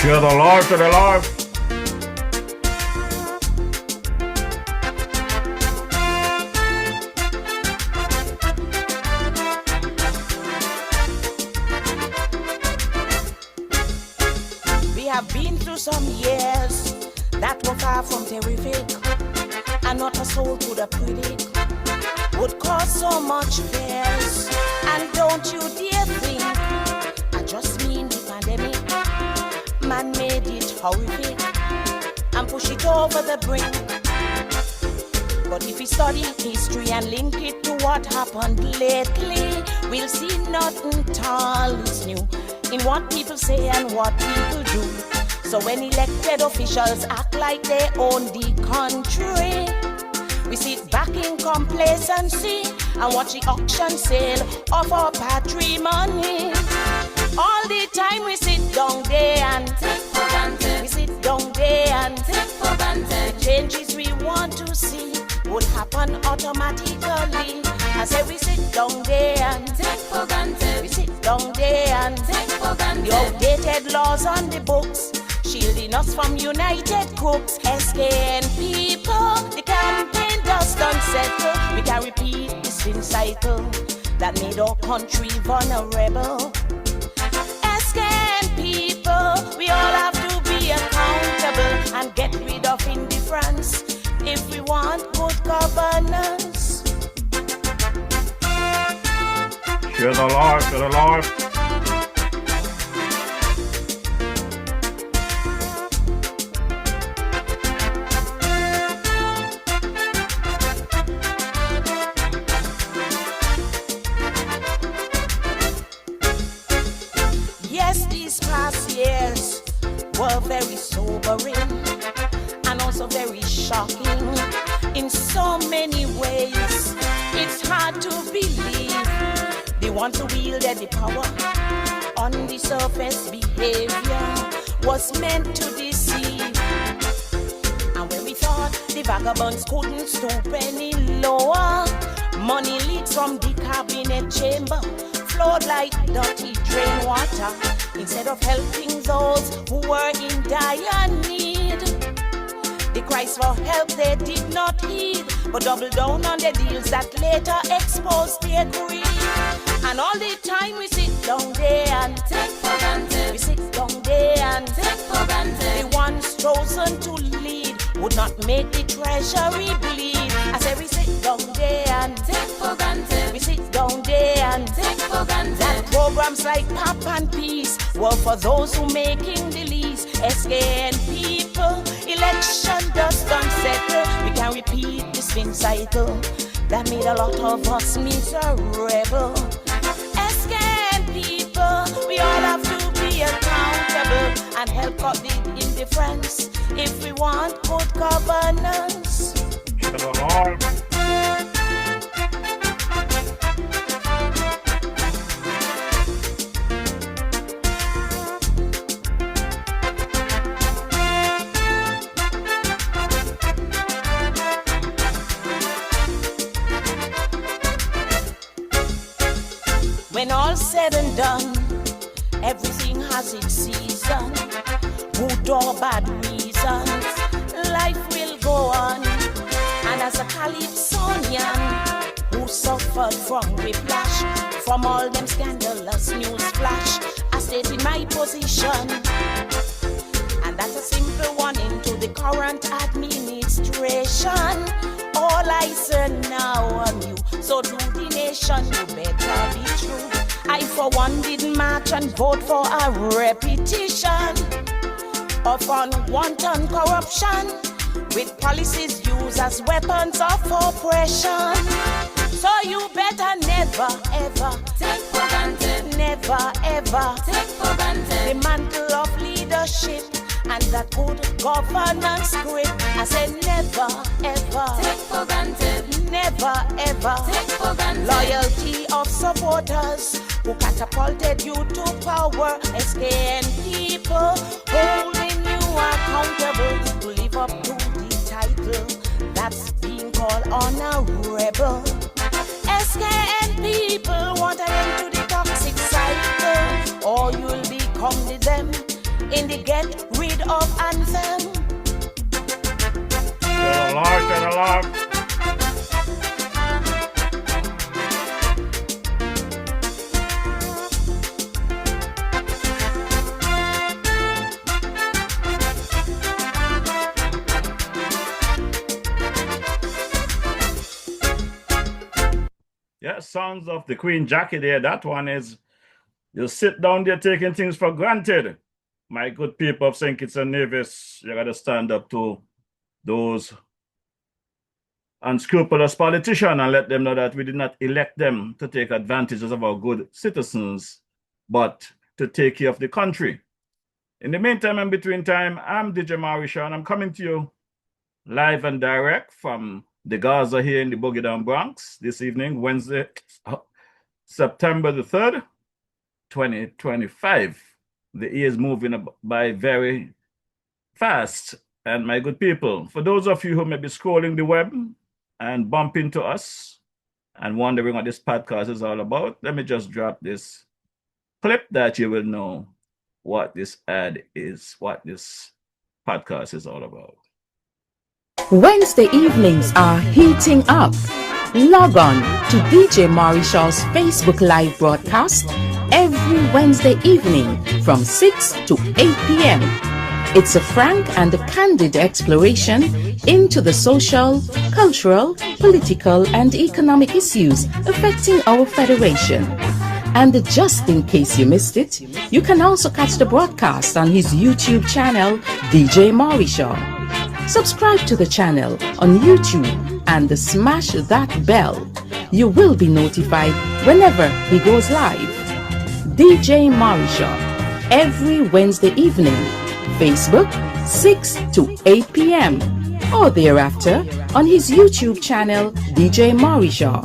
Share the life to the life. We have been through some years that were far from terrific, and not a soul could have predict would cause so much fears. And don't you dare think I just mean the pandemic. Man made it horrific and push it over the brink. But if we study history and link it to what happened lately, we'll see nothing tall is new in what people say and what people do. So when elected officials act like they own the country, we sit back in complacency and watch the auction sale of our patrimony. All the time we sit down there and take for granted. We sit down there and take for granted. The changes we want to see would happen automatically. I say we sit down there and take for granted. We sit down there and take for granted. The outdated laws on the books, shielding us from united crooks. SKN people, the campaign dust unsettle. We can repeat the sin cycle that made our country vulnerable. SKN people, we all have to be accountable and get rid of indifference if we want good governance. Share the life to the life. Years were very sobering and also very shocking in so many ways. It's hard to believe the ones who wielded the power on the surface behavior was meant to deceive. And when we thought the vagabonds couldn't stoop any lower, money leaks from the cabinet chamber flowed like dirty drain water instead of helping those who were in dire need. The cries for help they did not heed, but doubled down on the deals that later exposed their greed. And all the time we sit down there and take for granted. We sit down there and take for granted. The ones chosen to lead would not make the treasury bleed. I say we sit down there and take for granted. We sit down there and take for granted. That programs like PAP and Peace were for those who making the least. SKN people, election dust unsettle. We can repeat the spin cycle that made a lot of us miserable. SKN people, we all have to be accountable and help cut the indifference if we want good governance. Share the life. When all's said and done, everything has its season. Good or bad reasons, life will go on. And as a Calypsonian who suffered from whiplash from all them scandalous news flash, I stayed in my position. And that's a simple one into the current administration. All I say now on you, so do the nation, you better be true. I for one didn't march and vote for a repetition of unwanted corruption with policies used as weapons of oppression. So you better never ever take for granted, never ever take for granted the mantle of leadership and that good governance script. I said never ever take for granted, never ever take for granted loyalty of supporters who catapulted you to power. SKN people holding you accountable to live up to the title that's being called honorable. SKN people want an end to the toxic cycle, or you'll become the them in the we get rid of anthem. Share the life, share the life. Yeah, Sons of the Queen Jackie there. That one is, you sit down there taking things for granted. My good people of St. Kitts and Nevis, you got to stand up to those unscrupulous politicians and let them know that we did not elect them to take advantages of our good citizens, but to take care of the country. In the meantime and between time, I'm DJ Marisha, and I'm coming to you live and direct from the Gaza here in the Boogie Down Bronx this evening, Wednesday, September the 3rd, 2025. The year is moving by very fast. And my good people, for those of you who may be scrolling the web and bump into us and wondering what this podcast is all about, let me just drop this clip that you will know what this ad is, what this podcast is all about. Wednesday evenings are heating up. Log on to DJ Marishall's Facebook Live broadcast every Wednesday evening from 6 to 8 p.m. It's a frank and a candid exploration into the social, cultural, political, and economic issues affecting our federation. And just in case you missed it, you can also catch the broadcast on his YouTube channel, DJ Marishaw. Subscribe to the channel on YouTube and smash that bell. You will be notified whenever he goes live. DJ Marishaw, every Wednesday evening, Facebook 6 to 8 p.m. or thereafter on his YouTube channel, DJ Marishaw.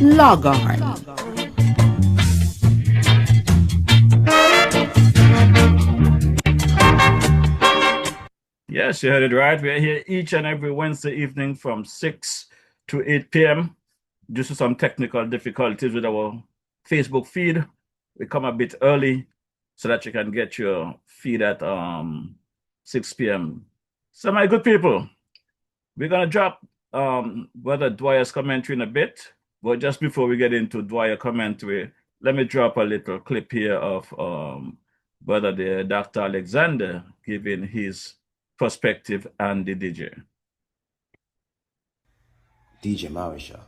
Log on. Yes, you heard it right. We're here each and every Wednesday evening from 6 to 8 p.m. Due to some technical difficulties with our Facebook feed, we come a bit early so that you can get your feed at 6 p.m. So my good people, we're going to drop Brother Dwyer's commentary in a bit. But just before we get into Dwyer commentary, let me drop a little clip here of Brother Dr. Alexander giving his perspective and the DJ. DJ Marisha,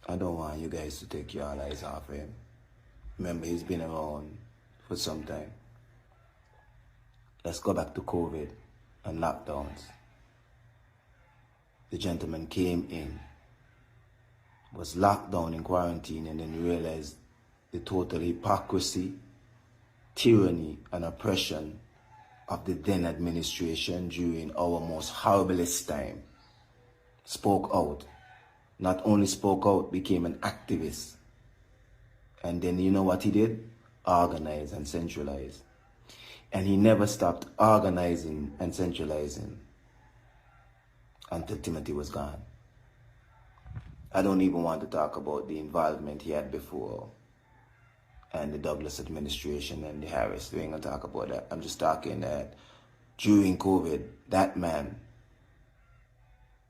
I don't want you guys to take your eyes off him. Remember, he's been around for some time. Let's go back to COVID and lockdowns. The gentleman came in, was locked down in quarantine, and then realized the total hypocrisy, tyranny, and oppression of the then administration during our most horriblest time. Spoke out. Not only spoke out, became an activist. And then you know what he did? Organize and centralize. And he never stopped organizing and centralizing until Timothy was gone. I don't even want to talk about the involvement he had before and the Douglas administration and the Harris. We ain't gonna talk about that. I'm just talking that during COVID, that man,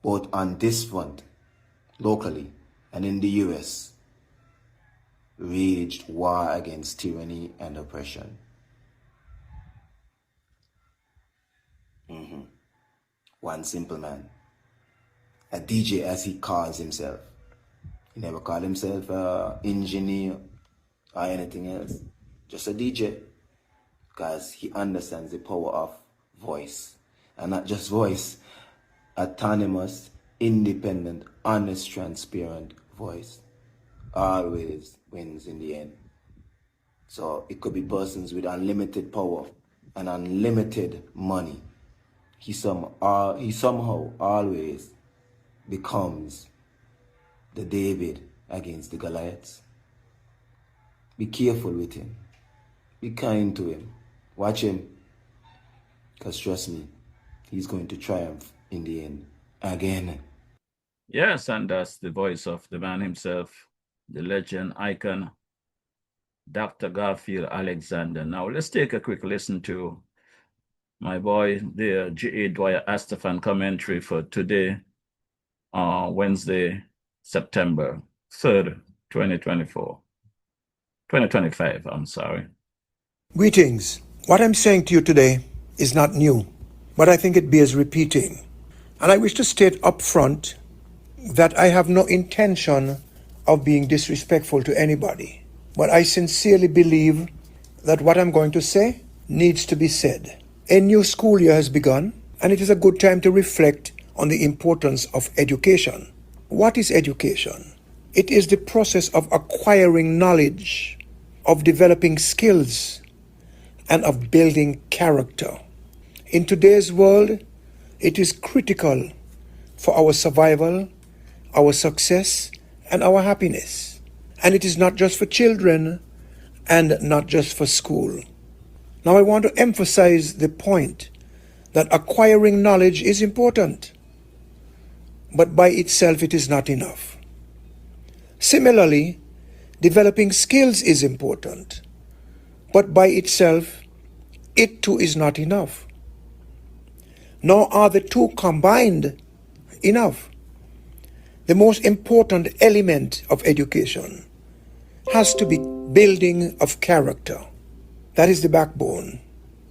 both on this front, locally, and in the US, waged war against tyranny and oppression. One simple man, a DJ as he calls himself. He never called himself an engineer or anything else, just a DJ, because he understands the power of voice, and not just voice, autonomous, independent, honest, transparent voice always wins in the end. So it could be persons with unlimited power and unlimited money. He somehow always becomes the David against the Goliaths. Be careful with him. Be kind to him. Watch him. Because trust me, he's going to triumph in the end again. Yes, and that's the voice of the man himself, the legend, icon, Dr. Garfield Alexander. Now, let's take a quick listen to my boy, the G.A. Dwyer Astafan commentary for today, Wednesday, September 3rd, 2024. 2025, I'm sorry. Greetings. What I'm saying to you today is not new, but I think it bears repeating. And I wish to state up front that I have no intention of being disrespectful to anybody. But I sincerely believe that what I'm going to say needs to be said. A new school year has begun, and it is a good time to reflect on the importance of education. What is education? It is the process of acquiring knowledge, of developing skills, and of building character. In today's world, it is critical for our survival, our success, and our happiness. And it is not just for children and not just for school. Now I want to emphasize the point that acquiring knowledge is important, but by itself it is not enough. Similarly, developing skills is important, but by itself it too is not enough. Nor are the two combined enough. The most important element of education has to be building of character. That is the backbone.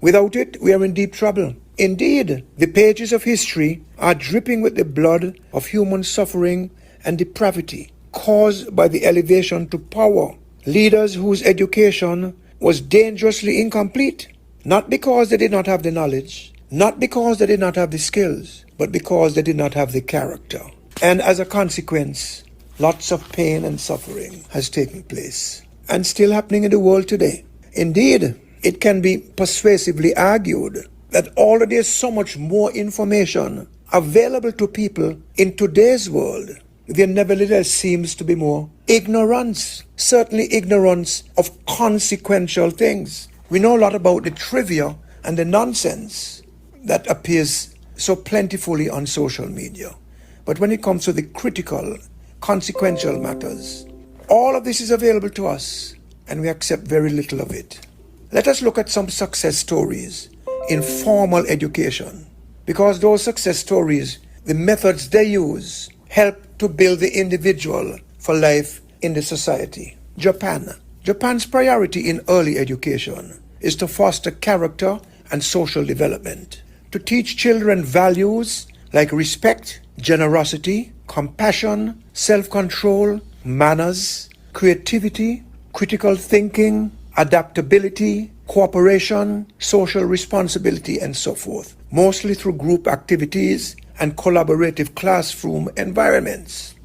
Without it, we are in deep trouble. Indeed, the pages of history are dripping with the blood of human suffering and depravity caused by the elevation to power. Leaders whose education was dangerously incomplete, not because they did not have the knowledge, not because they did not have the skills, but because they did not have the character. And as a consequence, lots of pain and suffering has taken place and still happening in the world today. Indeed, it can be persuasively argued that although there's so much more information available to people in today's world, there nevertheless seems to be more ignorance, certainly ignorance of consequential things. We know a lot about the trivia and the nonsense that appears so plentifully on social media. But when it comes to the critical, consequential matters, all of this is available to us, and we accept very little of it. Let us look at some success stories in formal education, because those success stories, the methods they use, help to build the individual for life in the society. Japan. Japan's priority in early education is to foster character and social development, to teach children values like respect, generosity, compassion, self-control, manners, creativity, critical thinking, adaptability, cooperation, social responsibility, and so forth, mostly through group activities and collaborative classroom environments.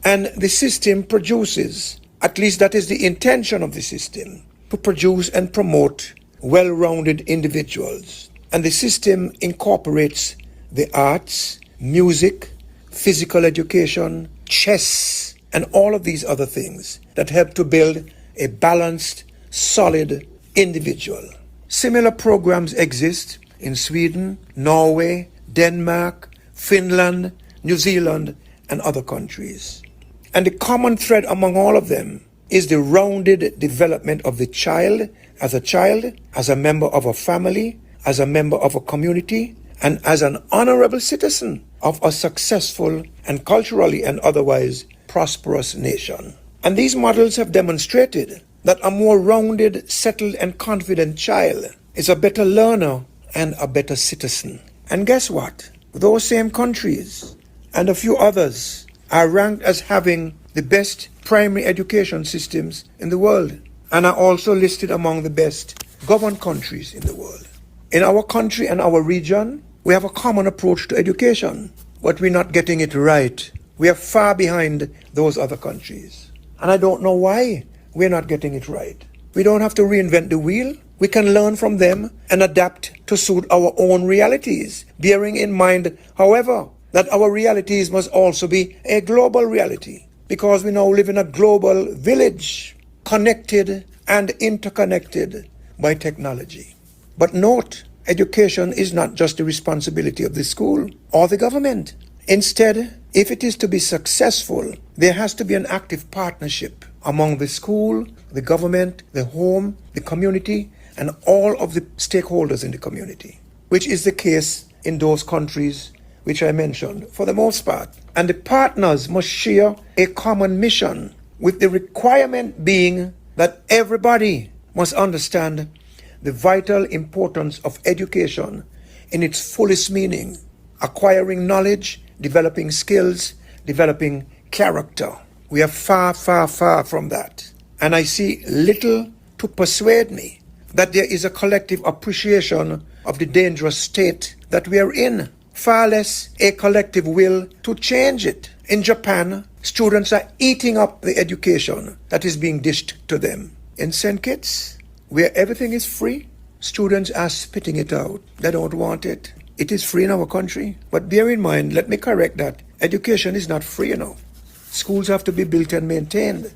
And the system produces, at least that is the intention of the system, to produce and promote well-rounded individuals. And the system incorporates the arts, music, physical education, chess, and all of these other things that help to build a balanced, solid individual. Similar programs exist in Sweden, Norway, Denmark, Finland, New Zealand, and other countries. And the common thread among all of them is the rounded development of the child, as a member of a family, as a member of a community, and as an honorable citizen of a successful and culturally and otherwise prosperous nation. And these models have demonstrated that a more rounded, settled, and confident child is a better learner and a better citizen. And guess what? Those same countries and a few others are ranked as having the best primary education systems in the world and are also listed among the best governed countries in the world. In our country and our region, we have a common approach to education, but we're not getting it right. We are far behind those other countries. And I don't know why we're not getting it right. We don't have to reinvent the wheel. We can learn from them and adapt to suit our own realities, bearing in mind, however, that our realities must also be a global reality, because we now live in a global village, connected and interconnected by technology. But note, education is not just the responsibility of the school or the government. Instead, if it is to be successful, there has to be an active partnership among the school, the government, the home, the community, and all of the stakeholders in the community. which is the case in those countries which I mentioned for the most part. And the partners must share a common mission, with the requirement being that everybody must understand the vital importance of education in its fullest meaning, acquiring knowledge, developing skills, developing character. We are far, far, far from that. And I see little to persuade me that there is a collective appreciation of the dangerous state that we are in, far less a collective will to change it. In Japan, students are eating up the education that is being dished to them. In St. Kitts, where everything is free, students are spitting it out. They don't want it. It is free in our country. But bear in mind, let me correct that. Education is not free, Schools have to be built and maintained.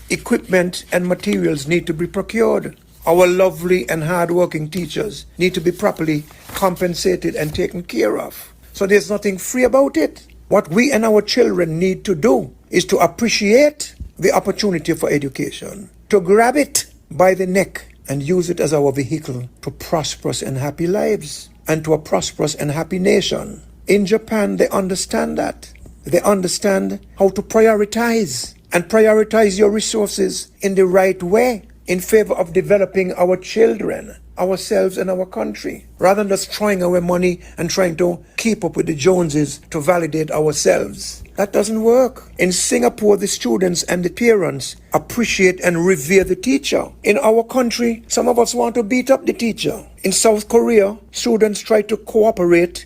Equipment and materials need to be procured. Our lovely and hard-working teachers need to be properly compensated and taken care of. So there's nothing free about it. What we and our children need to do is to appreciate the opportunity for education, to grab it by the neck and use it as our vehicle to prosperous and happy lives and to a prosperous and happy nation. In Japan, they understand that. They understand how to prioritize and prioritize your resources in the right way in favor of developing our children, ourselves, and our country, rather than just throwing away money and trying to keep up with the Joneses to validate ourselves. That doesn't work. In Singapore, the students and the parents appreciate and revere the teacher. In our country, some of us want to beat up the teacher. In South Korea, students try to cooperate,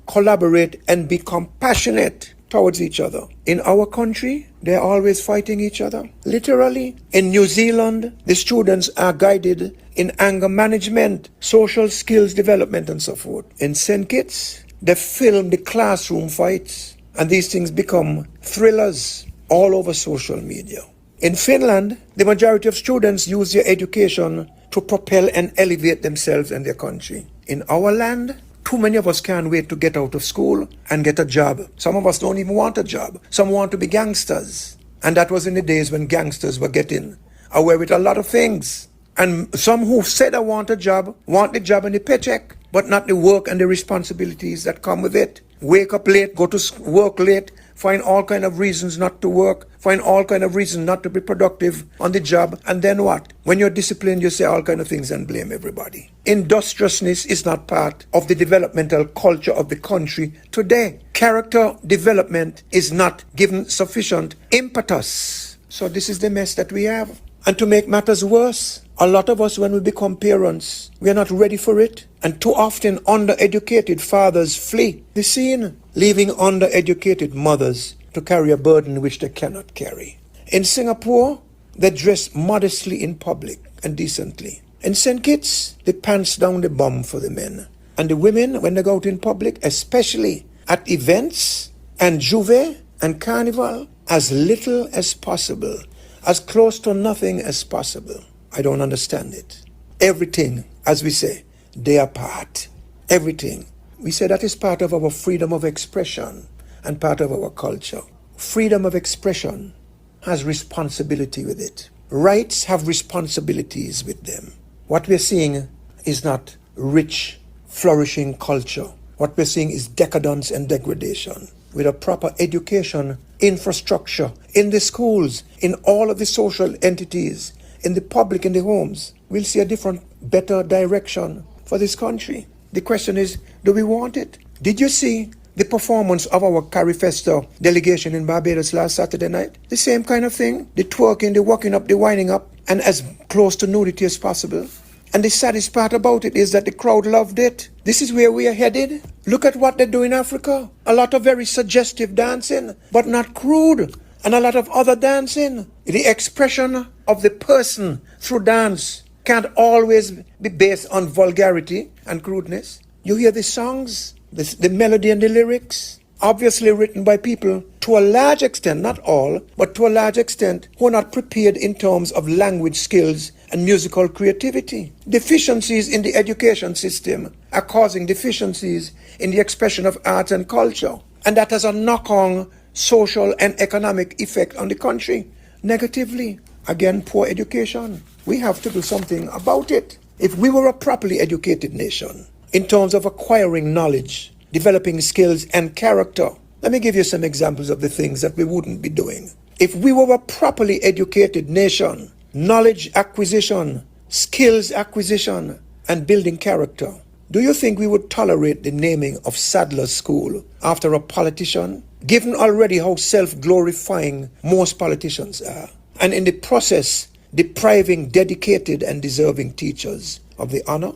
collaborate, and be compassionate towards each other. In our country, they're always fighting each other, literally. In New Zealand, the students are guided in anger management, social skills development, and so forth. In St. Kitts, they film the classroom fights, and these things become thrillers all over social media. In Finland, the majority of students use their education to propel and elevate themselves and their country. In our land, too many of us can't wait to get out of school and get a job. Some of us don't even want a job. Some want to be gangsters. And that was in the days when gangsters were getting away with a lot of things. And some who said I want a job, want the job and the paycheck, but not the work and the responsibilities that come with it. Wake up late, go to work late, find all kind of reasons not to work, find all kind of reasons not to be productive on the job, and then what? When you're disciplined, you say all kind of things and blame everybody. Industriousness is not part of the developmental culture of the country today. Character development is not given sufficient impetus. So this is the mess that we have. And to make matters worse, a lot of us, when we become parents, we are not ready for it. And too often, undereducated fathers flee the scene, leaving undereducated mothers to carry a burden which they cannot carry. In Singapore, they dress modestly in public and decently. In St. Kitts, they pants down the bum for the men. And the women, when they go out in public, especially at events and juve and carnival, as little as possible, as close to nothing as possible. I don't understand it. Everything, as we say, they are part. Everything. We say that is part of our freedom of expression and part of our culture. Freedom of expression has responsibility with it. Rights have responsibilities with them. What we're seeing is not rich, flourishing culture. What we're seeing is decadence and degradation. With a proper education, infrastructure, in the schools, in all of the social entities, in the public, in the homes, we'll see a different, better direction for this country. The question is, do we want it? Did you see the performance of our Carifesto delegation in Barbados last Saturday night? The same kind of thing. The twerking, the walking up, the winding up, and as close to nudity as possible. And the saddest part about it is that the crowd loved it. This is where we are headed. Look at what they do in Africa. A lot of very suggestive dancing, but not crude. And a lot of other dancing. The expression of the person through dance can't always be based on vulgarity and crudeness. You hear the songs, the melody and the lyrics, obviously written by people to a large extent, not all, but to a large extent, who are not prepared in terms of language skills and musical creativity. Deficiencies in the education system are causing deficiencies in the expression of art and culture. And that has a knock-on social and economic effect on the country negatively. Again, poor education. We have to do something about it. If we were a properly educated nation, in terms of acquiring knowledge, developing skills and character. Let me give you some examples of the things that we wouldn't be doing. If we were a properly educated nation, knowledge acquisition, skills acquisition, and building character, do you think we would tolerate the naming of Sadler's School after a politician, given already how self-glorifying most politicians are, and in the process depriving dedicated and deserving teachers of the honor?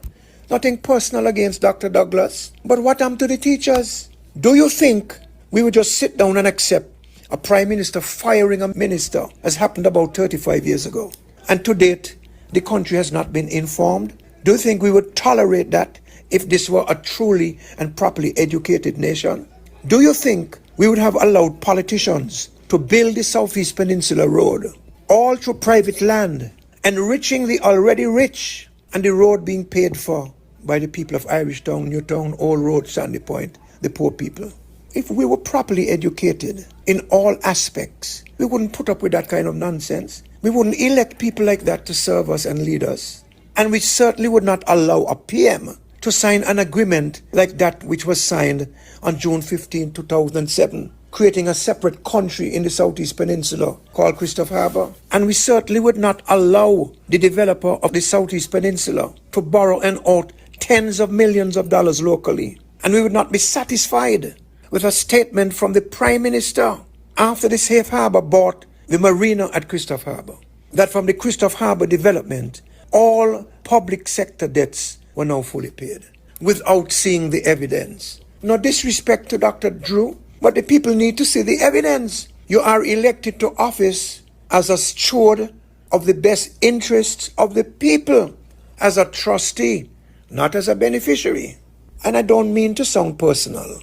Nothing personal against Dr. Douglas, but what happened to the teachers? Do you think we would just sit down and accept a prime minister firing a minister, as happened about 35 years ago, and to date the country has not been informed? Do you think we would tolerate that if this were a truly and properly educated nation? Do you think we would have allowed politicians to build the Southeast Peninsula Road, all through private land, enriching the already rich, and the road being paid for by the people of Irish Town, Newtown, Old Road, Sandy Point, the poor people? If we were properly educated in all aspects, we wouldn't put up with that kind of nonsense. We wouldn't elect people like that to serve us and lead us. And we certainly would not allow a PM to sign an agreement like that which was signed on June 15, 2007, creating a separate country in the Southeast Peninsula called Christopher Harbour. And we certainly would not allow the developer of the Southeast Peninsula to borrow and out tens of millions of dollars locally. And we would not be satisfied with a statement from the Prime Minister after the Safe Harbour bought the marina at Christopher Harbour, that from the Christopher Harbour development, all public sector debts were now fully paid, without seeing the evidence. No disrespect to Dr. Drew, but the people need to see the evidence. You are elected to office as a steward of the best interests of the people, as a trustee, not as a beneficiary. And I don't mean to sound personal,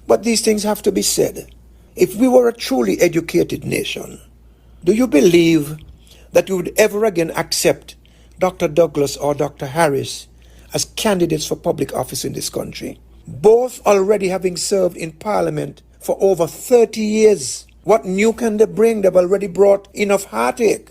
but these things have to be said. If we were a truly educated nation, do you believe that you would ever again accept Dr. Douglas or Dr. Harris as candidates for public office in this country? Both already having served in Parliament for over 30 years. What new can they bring? They've already brought enough heartache.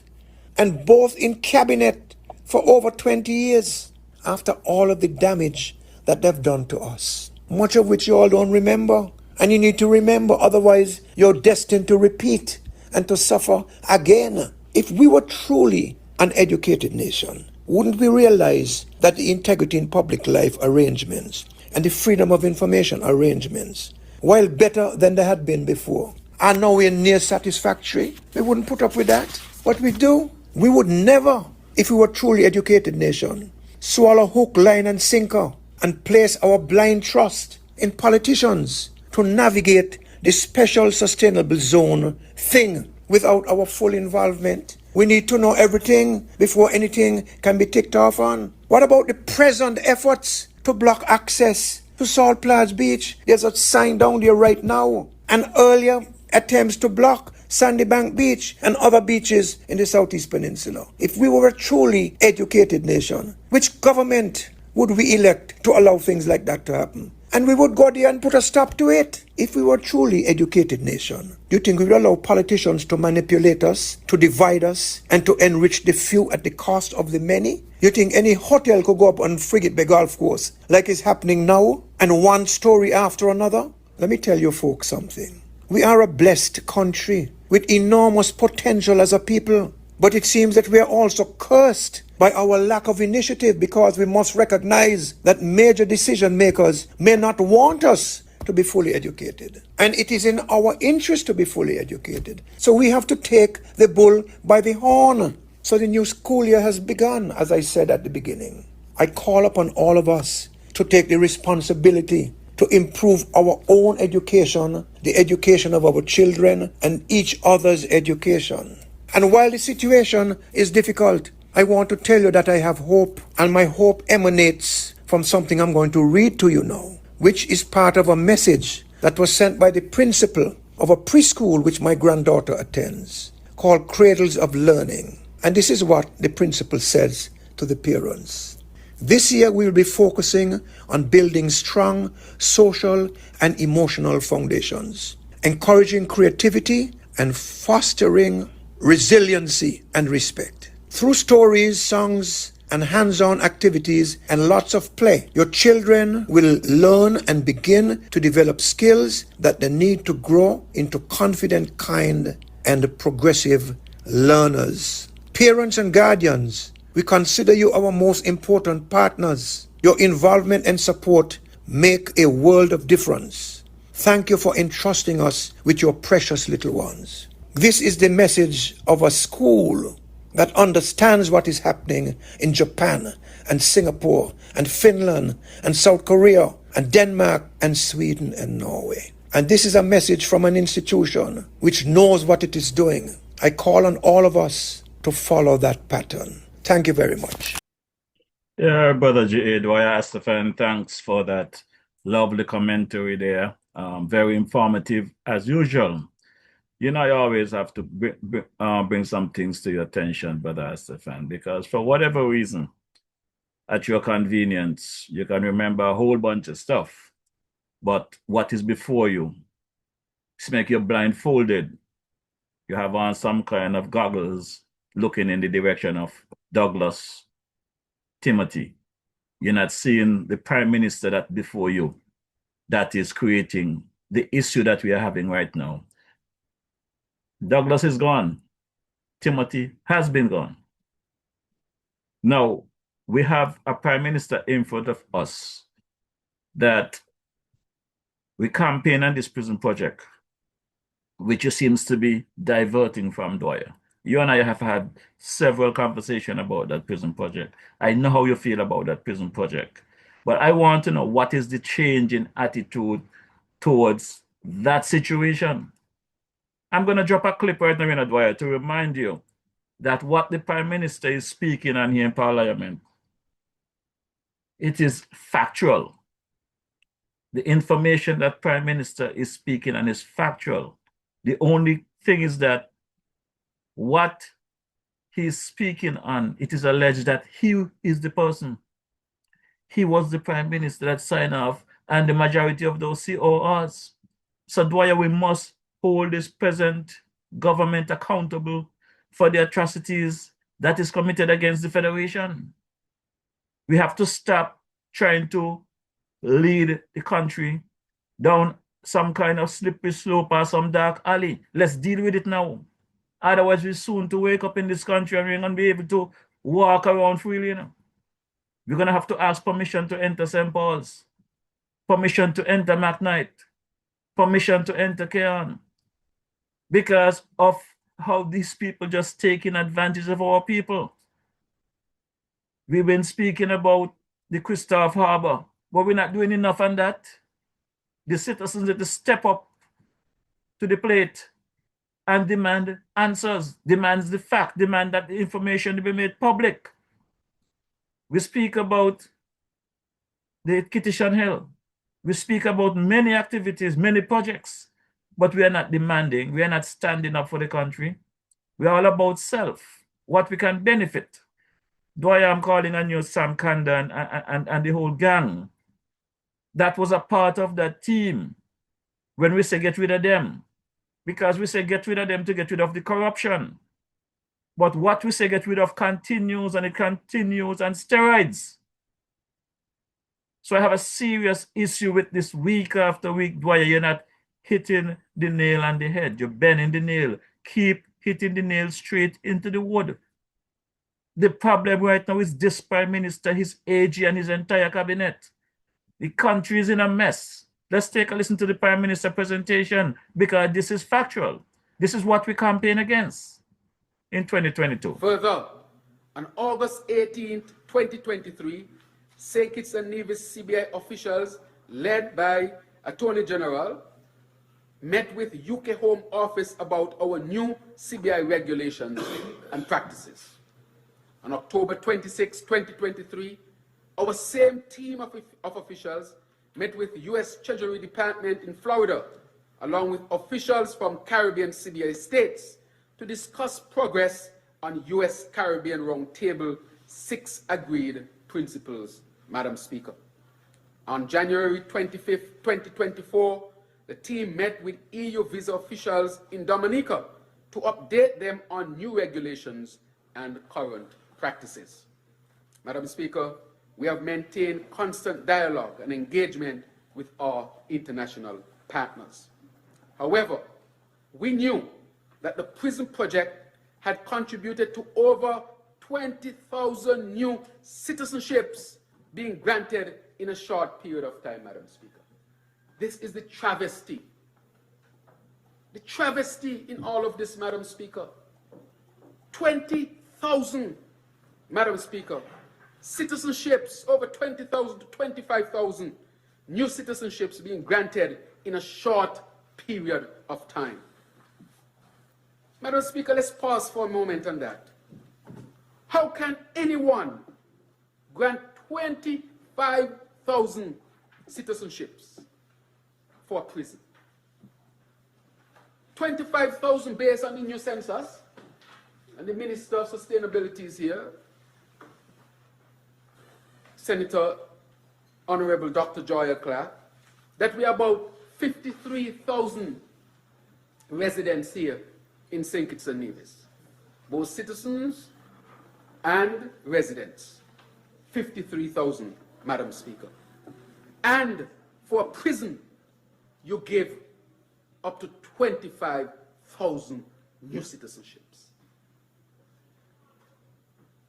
And both in cabinet for over 20 years, after all of the damage that they've done to us, much of which you all don't remember. And you need to remember, otherwise you're destined to repeat and to suffer again. If we were truly an educated nation, wouldn't we realize that the integrity in public life arrangements and the freedom of information arrangements, while better than they had been before, are nowhere near satisfactory? We wouldn't put up with that. What we do, we would never, if we were a truly educated nation, swallow hook, line and sinker and place our blind trust in politicians to navigate the special sustainable zone thing without our full involvement. We need to know everything before anything can be ticked off on. What about the present efforts to block access to Salt Plains Beach? There's a sign down there right now. And earlier attempts to block Sandy Bank Beach and other beaches in the Southeast Peninsula. If we were a truly educated nation, which government would we elect to allow things like that to happen? And we would go there and put a stop to it. If we were a truly educated nation, do you think we would allow politicians to manipulate us, to divide us, and to enrich the few at the cost of the many? You think any hotel could go up on Frigate Bay Golf Course like it's happening now, and one story after another? Let me tell you folks something. We are a blessed country with enormous potential as a people. But it seems that we are also cursed by our lack of initiative, because we must recognize that major decision makers may not want us to be fully educated. And it is in our interest to be fully educated. So we have to take the bull by the horn. So the new school year has begun, as I said at the beginning. I call upon all of us to take the responsibility to improve our own education, the education of our children, and each other's education. And while the situation is difficult, I want to tell you that I have hope, and my hope emanates from something I'm going to read to you now, which is part of a message that was sent by the principal of a preschool which my granddaughter attends, called Cradles of Learning. And this is what the principal says to the parents. This year we will be focusing on building strong social and emotional foundations, encouraging creativity and fostering resiliency and respect. Through stories, songs, and hands-on activities and lots of play. Your children will learn and begin to develop skills that they need to grow into confident, kind, and progressive learners. Parents and guardians, we consider you our most important partners. Your involvement and support make a world of difference. Thank you for entrusting us with your precious little ones. This is the message of a school that understands what is happening in Japan and Singapore and Finland and South Korea and Denmark and Sweden and Norway. And this is a message from an institution which knows what it is doing. I call on all of us to follow that pattern. Thank you very much. Yeah, Brother J.A. Dwyer Astafan, thanks for that lovely commentary there. Very informative as usual. You know, I always have to bring some things to your attention, Brother Astafan, because for whatever reason, at your convenience, you can remember a whole bunch of stuff. But what is before you, it's make you blindfolded. You have on some kind of goggles looking in the direction of Douglas, Timothy. You're not seeing the Prime Minister that before you that is creating the issue that we are having right now. Douglas is gone. Timothy has been gone. Now, we have a Prime Minister in front of us that we campaign on this prison project, which seems to be diverting from Dwyer. You and I have had several conversations about that prison project. I know how you feel about that prison project, but I want to know what is the change in attitude towards that situation. I'm going to drop a clip right now in Dwyer to remind you that what the Prime Minister is speaking on here in Parliament, it is factual. The information that Prime Minister is speaking on is factual. The only thing is that what he's speaking on, it is alleged that he is the person. He was the Prime Minister that signed off and the majority of those CORs. So Dwyer, we must hold this present government accountable for the atrocities that is committed against the Federation. We have to stop trying to lead the country down some kind of slippery slope or some dark alley. Let's deal with it now. Otherwise, we're soon to wake up in this country and we're going to be able to walk around freely. You know? We're going to have to ask permission to enter St. Paul's, permission to enter McKnight, permission to enter Keon, because of how these people just taking advantage of our people. We've been speaking about the Christoph Harbor, but we're not doing enough on that. The citizens have to step up to the plate and demand answers, demands the fact, demand that the information be made public. We speak about the Kitishan Hill. We speak about many activities, many projects, but we are not demanding, we are not standing up for the country. We are all about self, what we can benefit. Dwyer, I'm calling on you, Sam Kanda and the whole gang. That was a part of that team when we say get rid of them. Because we say get rid of them to get rid of the corruption. But what we say get rid of continues and it continues on steroids. So I have a serious issue with this week after week, Dwyer. You're not hitting the nail on the head. You're bending the nail. Keep hitting the nail straight into the wood. The problem right now is this Prime Minister, his AG, and his entire cabinet. The country is in a mess. Let's take a listen to the Prime Minister presentation because this is factual. This is what we campaign against in 2022. Further, on August 18th, 2023, St. Kitts and Nevis CBI officials led by Attorney General met with UK Home Office about our new CBI regulations and practices. On October 26, 2023, our same team of officials met with US Treasury Department in Florida, along with officials from Caribbean CBI states, to discuss progress on US Caribbean Roundtable 6 agreed principles, Madam Speaker. On January 25, 2024, the team met with EU visa officials in Dominica to update them on new regulations and current practices. Madam Speaker, we have maintained constant dialogue and engagement with our international partners. However, we knew that the prison project had contributed to over 20,000 new citizenships being granted in a short period of time, Madam Speaker. This is the travesty. The travesty in all of this, Madam Speaker. 20,000, Madam Speaker, citizenships, over 20,000 to 25,000 new citizenships being granted in a short period of time. Madam Speaker, let's pause for a moment on that. How can anyone grant 25,000 citizenships for a prison? 25,000 based on the new census, and the Minister of Sustainability is here, Senator Honorable Dr. Joya Clark, that we are about 53,000 residents here in St. Kitts and Nevis, both citizens and residents. 53,000, Madam Speaker. And for a prison, you give up to 25,000 new citizenships.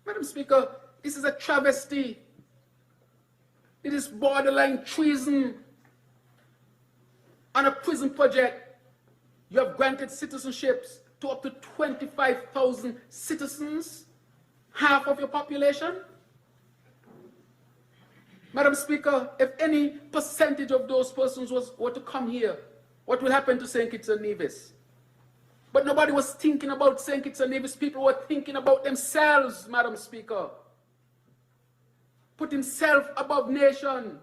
Madam Speaker, this is a travesty. It is borderline treason. On a prison project, you have granted citizenships to up to 25,000 citizens, half of your population. Madam Speaker, if any percentage of those persons were to come here, what will happen to St. Kitts and Nevis? But nobody was thinking about St. Kitts and Nevis. People were thinking about themselves, Madam Speaker. Putting self above nation.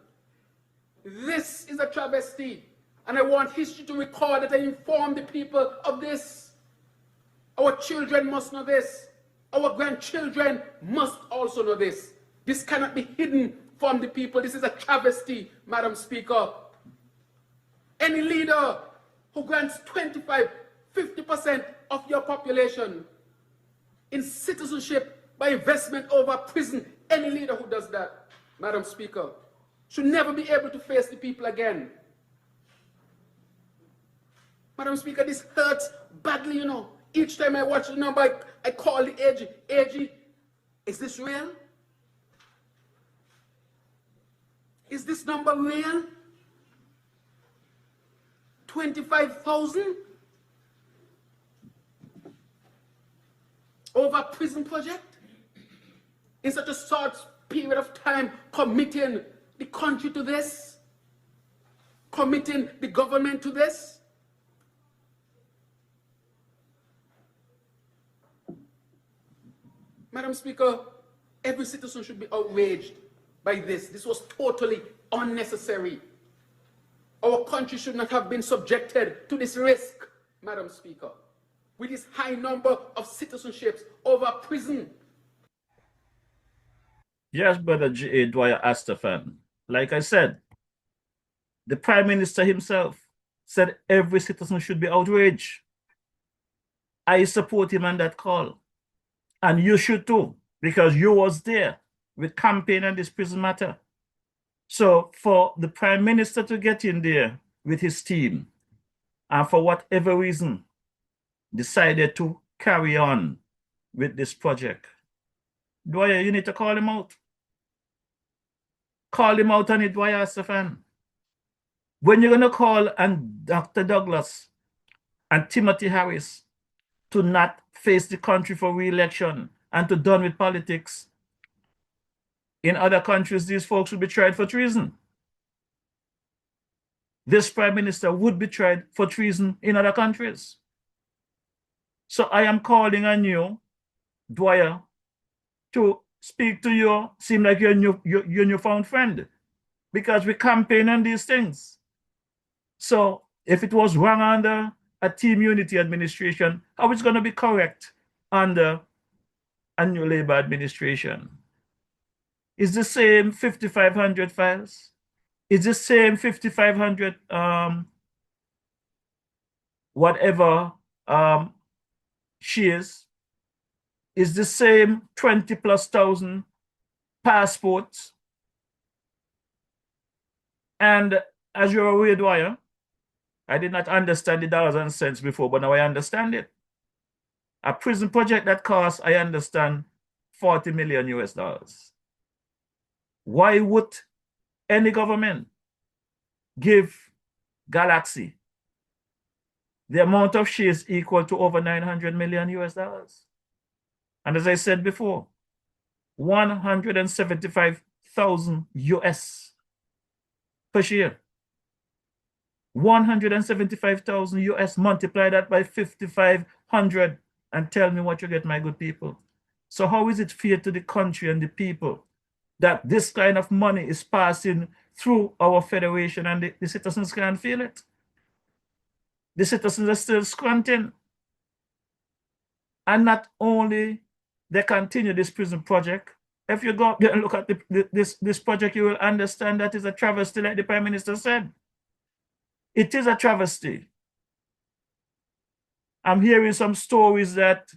This is a travesty. And I want history to record that I inform the people of this. Our children must know this. Our grandchildren must also know this. This cannot be hidden from the people. This is a travesty, Madam Speaker. Any leader who grants 25, 50% of your population in citizenship by investment over prison, any leader who does that, Madam Speaker, should never be able to face the people again. Madam Speaker, this hurts badly, you know. Each time I watch the number, I call the AG. AG, is this real? Is this number real? 25,000 over a prison project? In such a short period of time, committing the country to this? Committing the government to this? Madam Speaker, every citizen should be outraged by this. This was totally unnecessary. Our country should not have been subjected to this risk, Madam Speaker, with this high number of citizenships over prison. Yes, Brother G.A. Dwyer Astafan. Like I said, the Prime Minister himself said every citizen should be outraged. I support him on that call. And you should too, because you was there with campaign on this prison matter. So for the Prime Minister to get in there with his team and for whatever reason decided to carry on with this project, Dwyer, you need to call him out. Call him out on it, Dwyer Astafan. When you're going to call on Dr. Douglas and Timothy Harris to not face the country for re-election and to done with politics, in other countries, these folks would be tried for treason. This Prime Minister would be tried for treason in other countries. So I am calling on you, Dwyer, to speak to you, seem like your newfound friend, because we campaign on these things. So if it was wrong under a team unity administration, how is it going to be correct under a new Labour administration? Is the same 5,500 files? Is the same 5,500 whatever shares? Is the same 20,000+ passports. And as you're aware, Dwyer, I did not understand the dollars and cents before, but now I understand it. A prison project that costs, I understand, 40 million US dollars. Why would any government give Galaxy the amount of shares equal to over 900 million US dollars? And as I said before, 175,000 US per share. 175,000 US, multiply that by 5,500 and tell me what you get, my good people. So how is it fair to the country and the people that this kind of money is passing through our federation and the citizens can't feel it? The citizens are still squinting. And not only they continue this prison project, if you go up there and look at this project, you will understand that is a travesty, like the Prime Minister said. It is a travesty. I'm hearing some stories that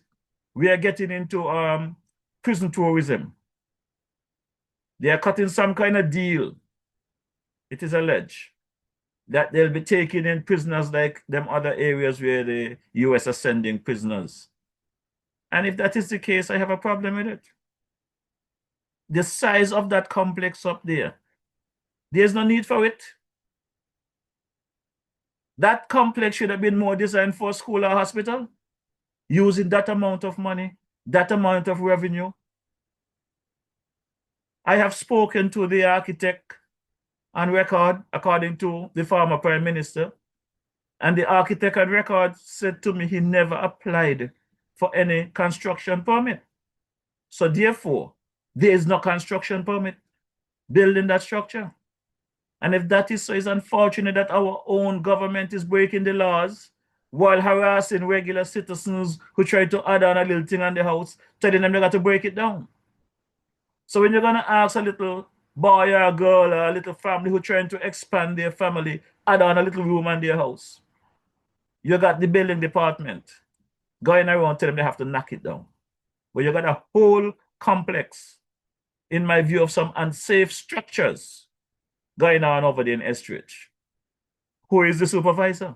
we are getting into prison tourism. They are cutting some kind of deal. It is alleged that they'll be taking in prisoners like them other areas where the US are sending prisoners. And if that is the case, I have a problem with it. The size of that complex up there, there's no need for it. That complex should have been more designed for a school or hospital, using that amount of money, that amount of revenue. I have spoken to the architect on record, according to the former Prime Minister, and the architect on record said to me he never applied for any construction permit. So therefore, there is no construction permit building that structure. And if that is so, it's unfortunate that our own government is breaking the laws while harassing regular citizens who try to add on a little thing on the house, telling them they got to break it down. So when you're going to ask a little boy or a girl or a little family who trying to expand their family, add on a little room on their house, you got the building department going around telling them they have to knock it down. But you got a whole complex, in my view, of some unsafe structures going on over there in Estridge. Who is the supervisor?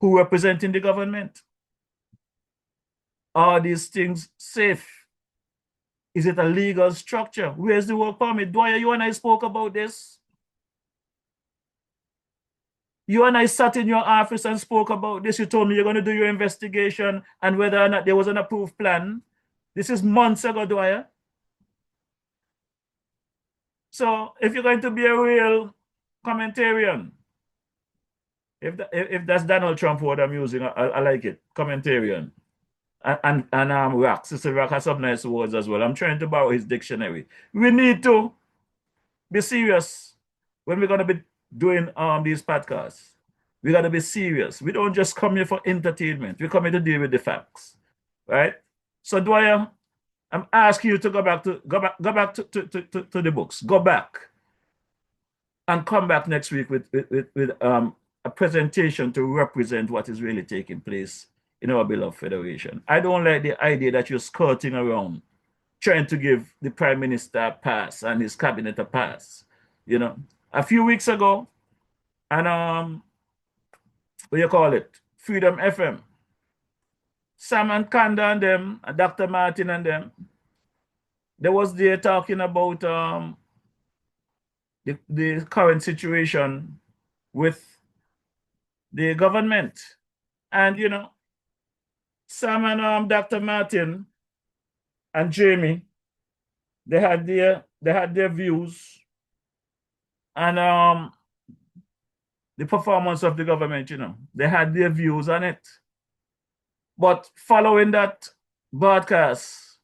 Who representing the government? Are these things safe? Is it a legal structure? Where's the work permit? Dwyer, you and I spoke about this. You and I sat in your office and spoke about this. You told me you're going to do your investigation and whether or not there was an approved plan. This is months ago, Dwyer. So if you're going to be a real commentarian, if that's Donald Trump word I'm using, I like it, commentarian. And Rock, Sister Rock has some nice words as well. I'm trying to borrow his dictionary. We need to be serious when we're going to be doing these podcasts. We got to be serious. We don't just come here for entertainment. We come here to deal with the facts, right? So Dwyer, I'm asking you to go back to the books. Go back and come back next week with a presentation to represent what is really taking place in our beloved federation. I don't like the idea that you're skirting around trying to give the Prime Minister a pass and his cabinet a pass. You know, a few weeks ago, and what you call it, Freedom FM, Sam and Kanda and them, and Dr. Martin and them, they was there talking about the current situation with the government. And, you know, Sam and Dr. Martin and Jamie, they had their views and the performance of the government, you know, they had their views on it. But following that broadcast,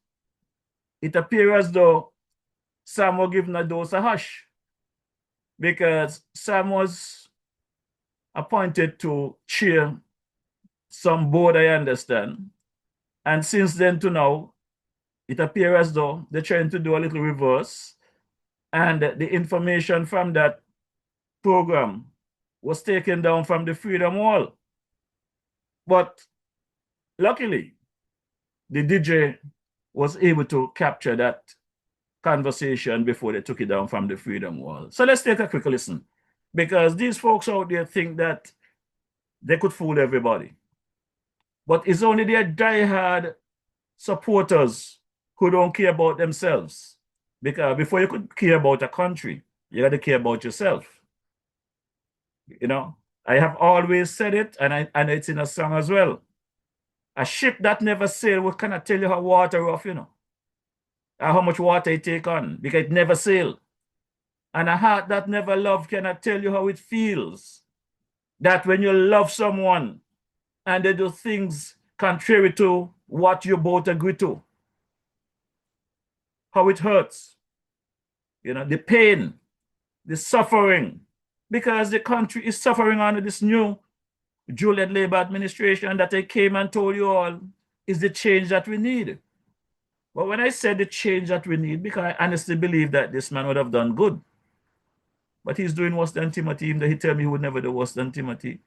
it appears as though Sam was given a dose of hush, because Sam was appointed to chair some board, I understand. And since then to now, it appears as though they're trying to do a little reverse. And the information from that program was taken down from the Freedom Wall. But luckily, the DJ was able to capture that conversation before they took it down from the Freedom Wall. So let's take a quick listen, because these folks out there think that they could fool everybody. But it's only their diehard supporters who don't care about themselves. Because before you could care about a country, you got to care about yourself. You know, I have always said it, and it's in a song as well. A ship that never sailed will cannot tell you how water rough, you know, or how much water it take on, because it never sailed. And a heart that never loved cannot tell you how it feels. That when you love someone and they do things contrary to what you both agree to, how it hurts. You know, the pain, the suffering, because the country is suffering under this new Juliet Labour administration that I came and told you all is the change that we need. But when I said the change that we need, because I honestly believe that this man would have done good. But he's doing worse than Timothy, even though he told me he would never do worse than Timothy.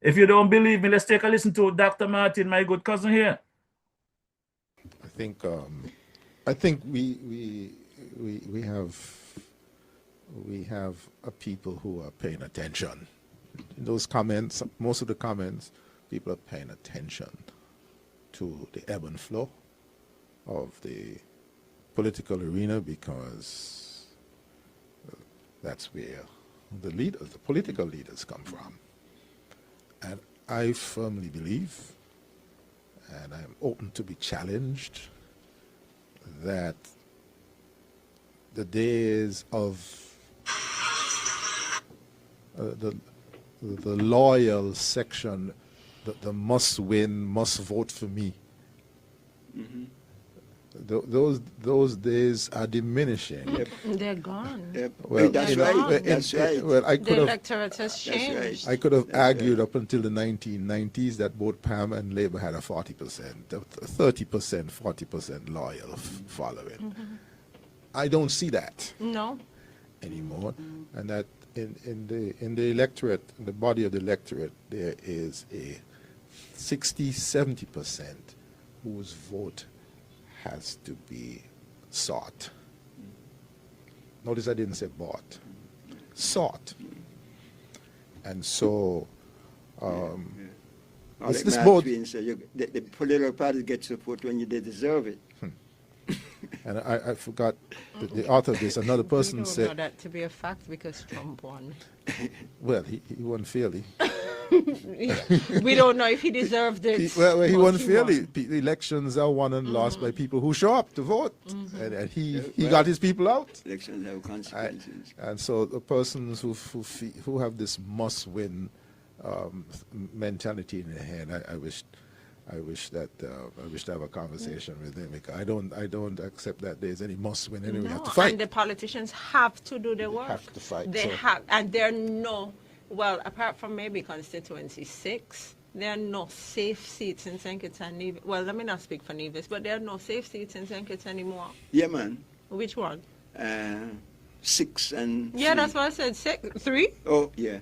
If you don't believe me, let's take a listen to Dr. Martin, my good cousin here. I think we have a people who are paying attention. In those comments, most of the comments, people are paying attention to the ebb and flow of the political arena, because that's where the leaders, the political leaders, come from. And I firmly believe, and I'm open to be challenged, that the days of the loyal section, the must win, must vote for me, those days are diminishing. Yep. They're gone. Yep. Well, that's right. That's right. Well, the electorate has changed. I could have argued up until the 1990s that both PAM and Labour had a 40%, 30%, 40% loyal following. I don't see that. No. Anymore, and that in the electorate, in the body of the electorate, there is a 60-70% whose vote has to be sought. Notice I didn't say bought. Sought. And so this both the political parties get support when they deserve it. And I forgot the author of this. Another person we don't said know that to be a fact because Trump won. Well, he won fairly. We don't know if he deserved it. He won fairly. The elections are won and lost by people who show up to vote, and he got his people out. Elections have consequences. And so the persons who have this must-win mentality in their head, I wish to have a conversation with them, because I don't accept that there's any must-win. Anyway, we have to fight. And the politicians have to do the work. Have to fight. They have, and there are no. Well, apart from maybe constituency 6, there are no safe seats in St. Kitts and Nevis. Well, let me not speak for Nevis, but there are no safe seats in St. Kitts anymore. Yeah, man. Which one? 6 and 3. Yeah, that's what I said. 3? Oh, yeah.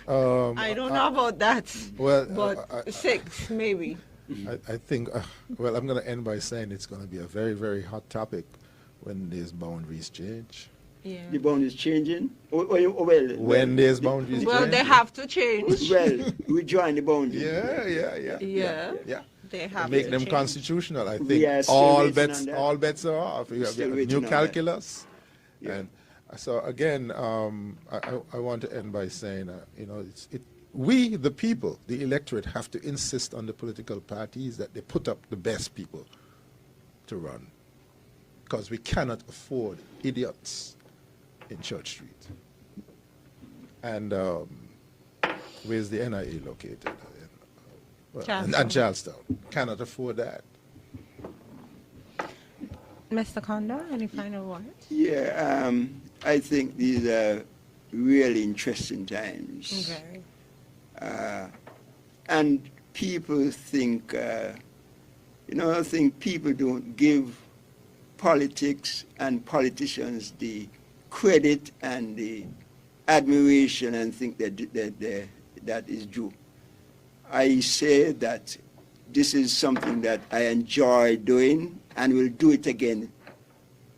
I don't know about that. Well, but 6 maybe. I think. Well, I'm going to end by saying it's going to be a very, very hot topic when these boundaries change. Yeah. The boundaries changing? When there's boundaries well, they have to change. Well, we join the boundaries. Yeah. They have make them change. Constitutional. I We think all bets are off. You have new calculus, and so again, I want to end by saying, we, the people, the electorate, have to insist on the political parties that they put up the best people to run, because we cannot afford idiots in Church Street. And where's the NIA located? And Charlestown. Cannot afford that. Mr. Condor, any final words? Yeah, I think these are really interesting times. Okay. And people think, I think people don't give politics and politicians the credit and the admiration and think that is due. I say that this is something that I enjoy doing and will do it again.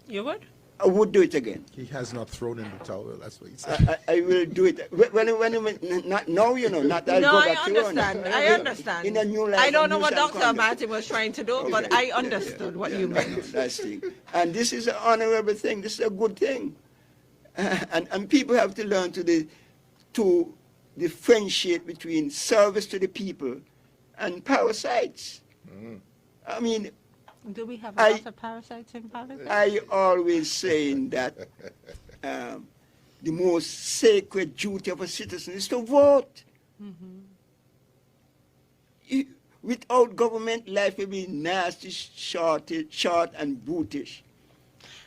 You would? I would do it again. He has not thrown in the towel. That's what he said. I will do it. Not now, not I'll No, go I back to run. understand. I understand. In a new life, I don't a know new what Dr. self-conduct. Martin was trying to do, but I understood what you meant. That's the thing. And this is an honorable thing. This is a good thing. And people have to learn to differentiate between service to the people and parasites. I mean, Do we have a lot of parasites in politics? I always saying that the most sacred duty of a citizen is to vote. Without government, life will be nasty, short, and brutish.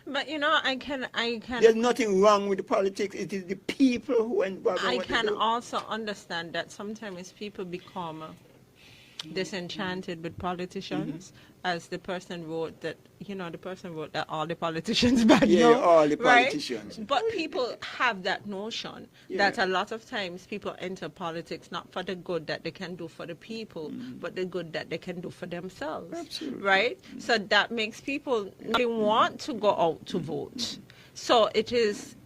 But you know, I can. There's nothing wrong with the politics. It is the people who involve. I can also understand that sometimes people become disenchanted with politicians, as the person wrote that. You know, the person wrote that all the politicians bad. Yeah, no, all the right? politicians. But people have that notion that a lot of times people enter politics not for the good that they can do for the people, but the good that they can do for themselves. Absolutely. Right? So that makes people not want to go out to vote. So it is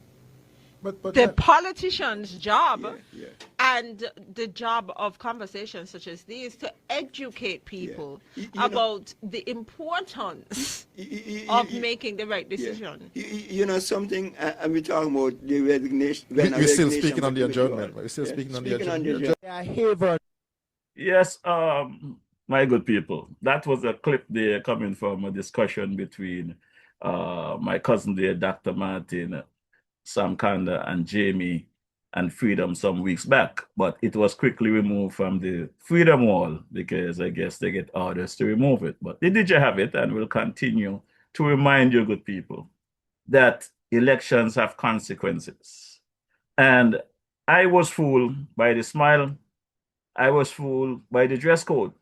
But the politician's job Yeah. and the job of conversations such as these to educate people about the importance of making the right decision. You know something, and we're talking about the resignation. We're still speaking on the adjournment. We're still speaking on the adjournment. Yes, my good people, that was a clip there coming from a discussion between my cousin there, Dr. Martin, Sam Kanda, and Jamie and Freedom some weeks back, but it was quickly removed from the Freedom Wall because I guess they get orders to remove it. But the DJ have it and will continue to remind you, good people, that elections have consequences. And I was fooled by the smile. I was fooled by the dress code.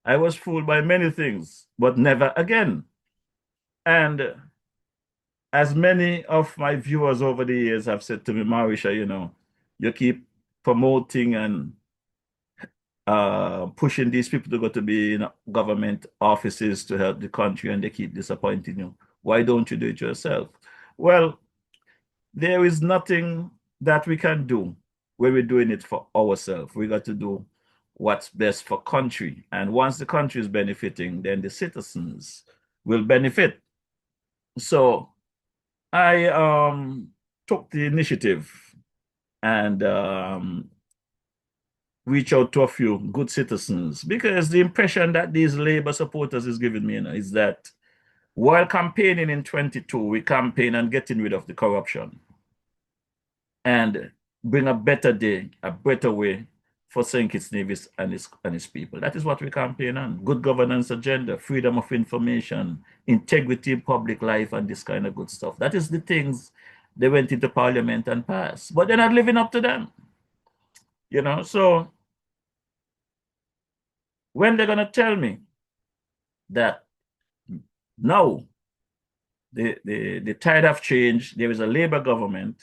I was fooled by many things, but never again. And as many of my viewers over the years have said to me, Marisha, you know, you keep promoting and pushing these people to go to be in government offices to help the country, and they keep disappointing you. Why don't you do it yourself? Well, there is nothing that we can do when we're doing it for ourselves. We got to do what's best for country. And once the country is benefiting, then the citizens will benefit. So I took the initiative and reach out to a few good citizens, because the impression that these Labour supporters is giving me, you know, is that while campaigning in 22, we campaign on getting rid of the corruption and bring a better day, a better way for St. Kitts Nevis and his people. That is what we campaign on. Good governance agenda, freedom of information, integrity in public life, and this kind of good stuff. That is the things they went into parliament and passed. But they're not living up to them. You know, so when they're gonna tell me that now the tide have changed, there is a Labour government,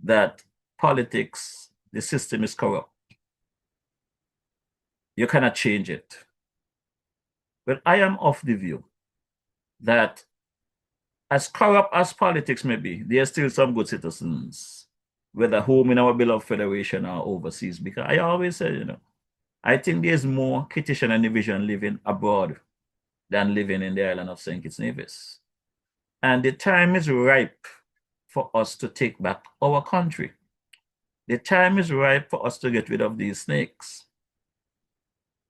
that politics, the system is corrupt, you cannot change it. But I am of the view that as corrupt as politics may be, there are still some good citizens, whether home in our beloved federation or overseas. Because I always say, you know, I think there's more Kittitian and division living abroad than living in the island of St. Kitts Nevis. And the time is ripe for us to take back our country. The time is ripe for us to get rid of these snakes.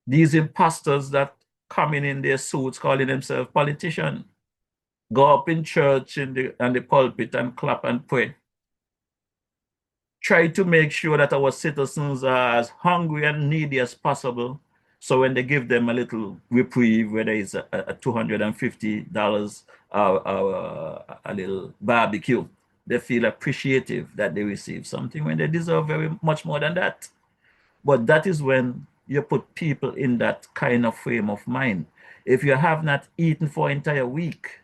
These imposters that come in their suits calling themselves politicians, go up in church and the pulpit and clap and pray. Try to make sure that our citizens are as hungry and needy as possible. So when they give them a little reprieve, whether it's a $250 or a little barbecue, they feel appreciative that they receive something when they deserve very much more than that. But that is when you put people in that kind of frame of mind. If you have not eaten for an entire week,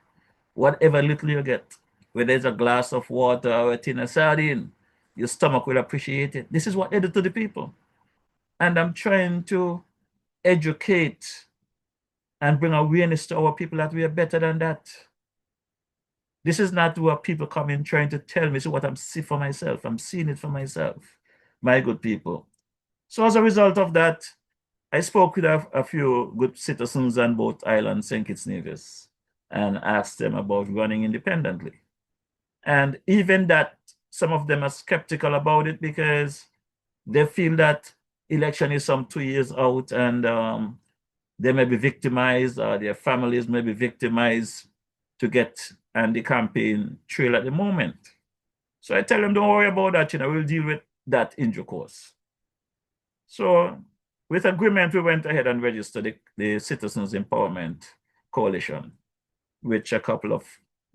whatever little you get, whether it's a glass of water or a tin of sardine, your stomach will appreciate it. This is what they do to the people. And I'm trying to educate and bring awareness to our people that we are better than that. This is not what people come in trying to tell me. So what I'm seeing for myself. I'm seeing it for myself, my good people. So as a result of that, I spoke with a few good citizens on both islands, St. Kitts Nevis, and asked them about running independently. And even that, some of them are skeptical about it because they feel that election is some 2 years out and they may be victimized or their families may be victimized to get on the campaign trail at the moment. So I tell them, don't worry about that, we'll deal with that in due course. So with agreement, we went ahead and registered the Citizens Empowerment Coalition, which a couple of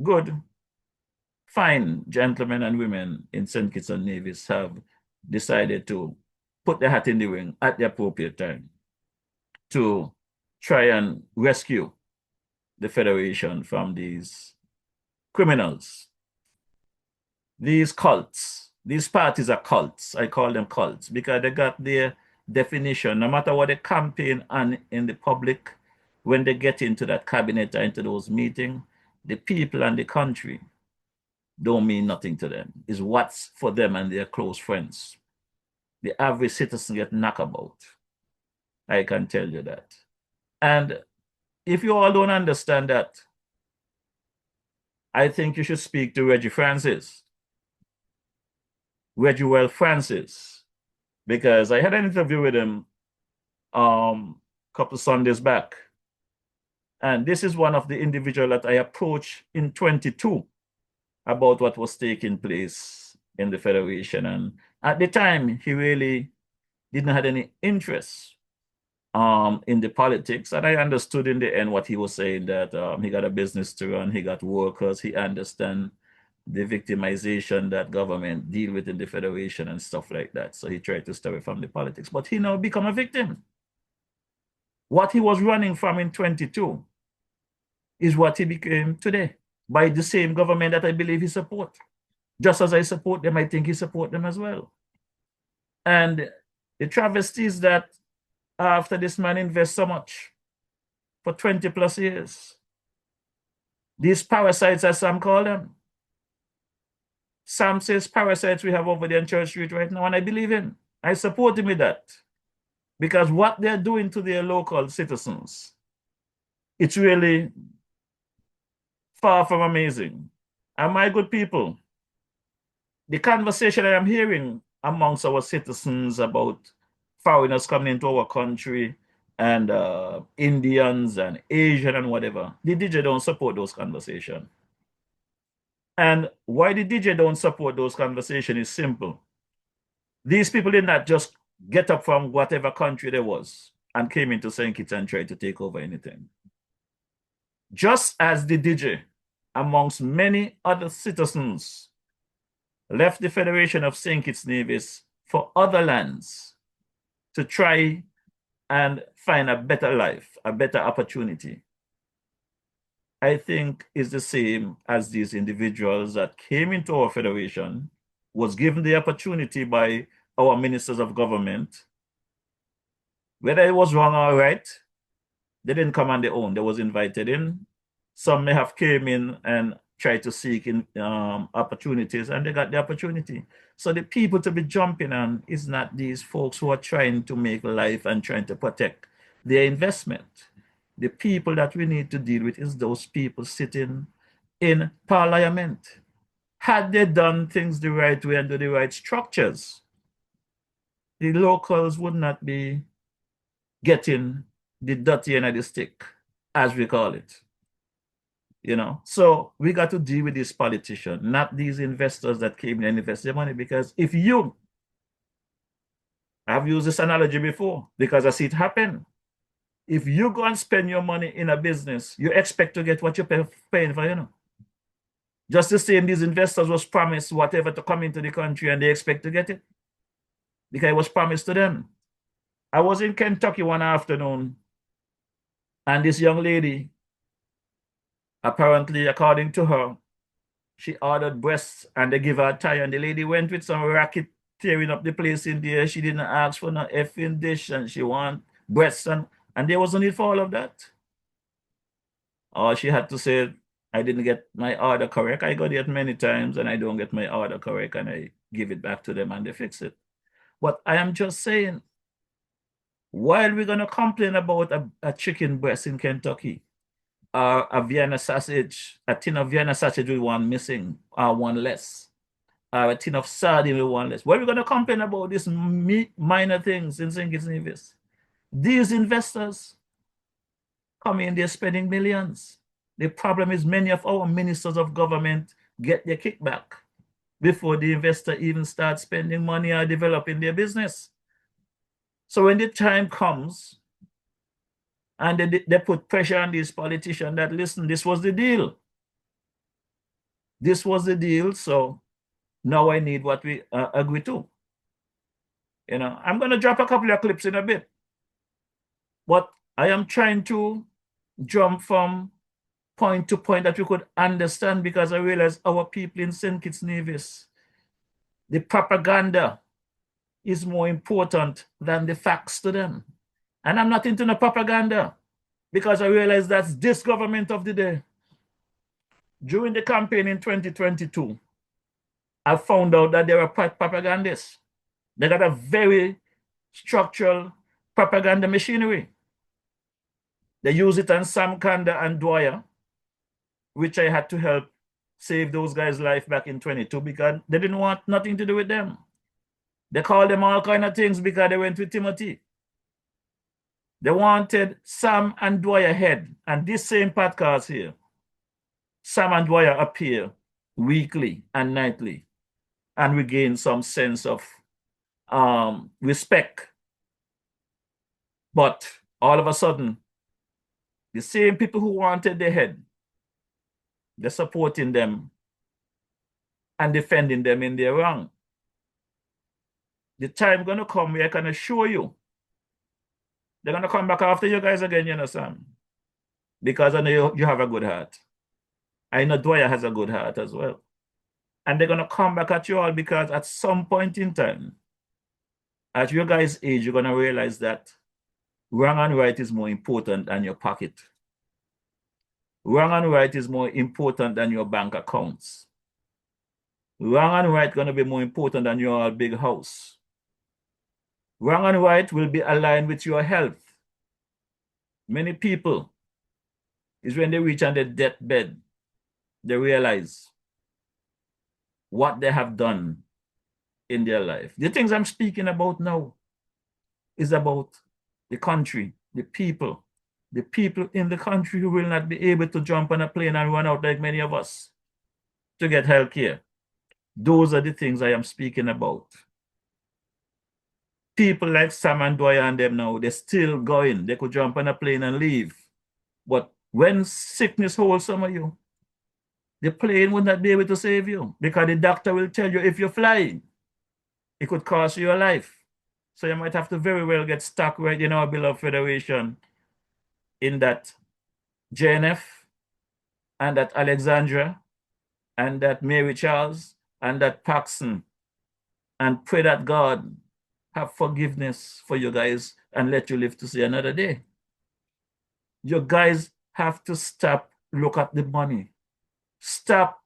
good, fine gentlemen and women in St. Kitts and Nevis have decided to put their hat in the ring at the appropriate time to try and rescue the Federation from these criminals, these cults. These parties are cults. I call them cults because they got their definition. No matter what they campaign on in the public, when they get into that cabinet or into those meetings, the people and the country don't mean nothing to them. It's what's for them and their close friends. The average citizen get knockabout. I can tell you that. And if you all don't understand that, I think you should speak to Reggie Well Francis, because I had an interview with him a couple Sundays back. And this is one of the individuals that I approached in 22 about what was taking place in the Federation. And at the time, he really didn't have any interest in the politics. And I understood in the end what he was saying, that he got a business to run, he got workers, he understands the victimization that government deal with in the Federation and stuff like that. So he tried to stay away from the politics, but he now become a victim. What he was running from in 22 is what he became today by the same government that I believe he support. Just as I support them, I think he support them as well. And the travesty is that after this man invests so much for 20 plus years, these parasites, as some call them, Sam says parasites we have over there in Church Street right now, and I believe him. I support him with that. Because what they're doing to their local citizens, it's really far from amazing. And my good people, the conversation I am hearing amongst our citizens about foreigners coming into our country and Indians and Asian and whatever, the DJ don't support those conversations. And why the DJ don't support those conversations is simple. These people did not just get up from whatever country they was and came into St. Kitts and tried to take over anything. Just as the DJ, amongst many other citizens, left the Federation of St. Kitts Nevis for other lands to try and find a better life, a better opportunity, I think is the same as these individuals that came into our Federation, was given the opportunity by our ministers of government. Whether it was wrong or right, they didn't come on their own. They was invited in. Some may have came in and tried to seek in, opportunities, and they got the opportunity. So the people to be jumping on is not these folks who are trying to make life and trying to protect their investment. The people that we need to deal with is those people sitting in parliament. Had they done things the right way under the right structures, the locals would not be getting the dirty end of the stick, as we call it. So we got to deal with these politicians, not these investors that came in and invested their money. Because if you, I've used this analogy before because I see it happen. If you go and spend your money in a business, you expect to get what you're paying for, Just the same, these investors was promised whatever to come into the country and they expect to get it because it was promised to them. I was in Kentucky one afternoon and this young lady, apparently, according to her, she ordered breasts and they give her a tie, and the lady went with some racket tearing up the place in there. She didn't ask for no effing dish and she want breasts, and And there was no need for all of that. Or she had to say, I didn't get my order correct. I got it many times and I don't get my order correct and I give it back to them and they fix it. But I am just saying, while we're going to complain about a chicken breast in Kentucky, or a Vienna sausage, a tin of Vienna sausage with one missing or one less, or a tin of sardine with one less, while we're going to complain about these minor things in St. Kitts Nevis, these investors come in, they're spending millions. The problem is many of our ministers of government get their kickback before the investor even starts spending money or developing their business. So when the time comes and they put pressure on these politicians that, listen, this was the deal. This was the deal, so now I need what we agree to. You know, I'm going to drop a couple of clips in a bit. But I am trying to jump from point to point that we could understand, because I realize our people in St. Kitts Nevis, the propaganda is more important than the facts to them. And I'm not into no propaganda, because I realize that's this government of the day. During the campaign in 2022, I found out that they were propagandists. They got a very structural propaganda machinery. They use it on Sam Kanda and Dwyer, which I had to help save those guys' life back in 22 because they didn't want nothing to do with them. They called them all kind of things because they went with Timothy. They wanted Sam and Dwyer head. And this same podcast here, Sam and Dwyer appear weekly and nightly, and we gain some sense of respect. But all of a sudden, the same people who wanted their head, they're supporting them and defending them in their wrong. The time gonna come where I can assure you, they're gonna come back after you guys again, you know, Sam. Because I know you have a good heart. I know Dwyer has a good heart as well. And they're gonna come back at you all because at some point in time, at your guys' age, you're gonna realize that wrong and right is more important than your pocket. Wrong and right is more important than your bank accounts. Wrong and right gonna be more important than your big house. Wrong and right will be aligned with your health. Many people, is when they reach on their deathbed, they realize what they have done in their life. The things I'm speaking about now is about the country, the people in the country who will not be able to jump on a plane and run out like many of us to get health care. Those are the things I am speaking about. People like Sam and Dwyer and them now, they're still going. They could jump on a plane and leave. But when sickness holds some of you, the plane would not be able to save you because the doctor will tell you if you fly, it could cost you your life. So you might have to very well get stuck right in our beloved Federation in that JNF and that Alexandra and that Mary Charles and that Paxson, and pray that God have forgiveness for you guys and let you live to see another day. You guys have to stop, look at the money. Stop,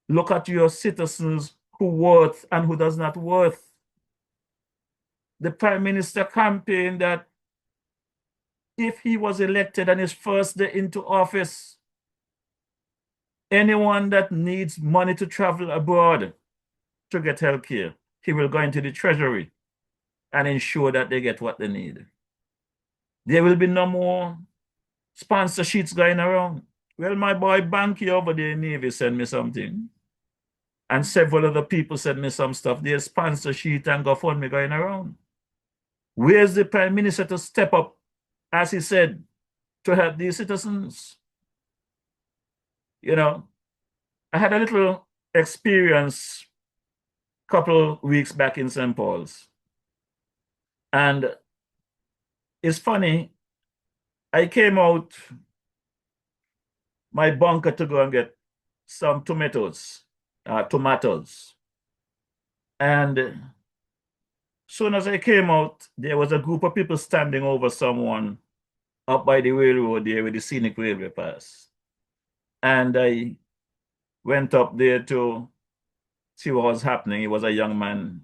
look at your citizens who worth and who does not worth. The Prime Minister campaigned that if he was elected on his first day into office, anyone that needs money to travel abroad to get health care, he will go into the treasury and ensure that they get what they need. There will be no more sponsor sheets going around. Well, my boy Banky over there in Navy sent me something. And several other people sent me some stuff. There's sponsor sheet and GoFundMe going around. Where's the Prime Minister to step up, as he said, to help these citizens? You know, I had a little experience a couple weeks back in St. Paul's. And it's funny, I came out my bunker to go and get some tomatoes. And soon as I came out, there was a group of people standing over someone up by the railroad there with the scenic railway pass. And I went up there to see what was happening. He was a young man,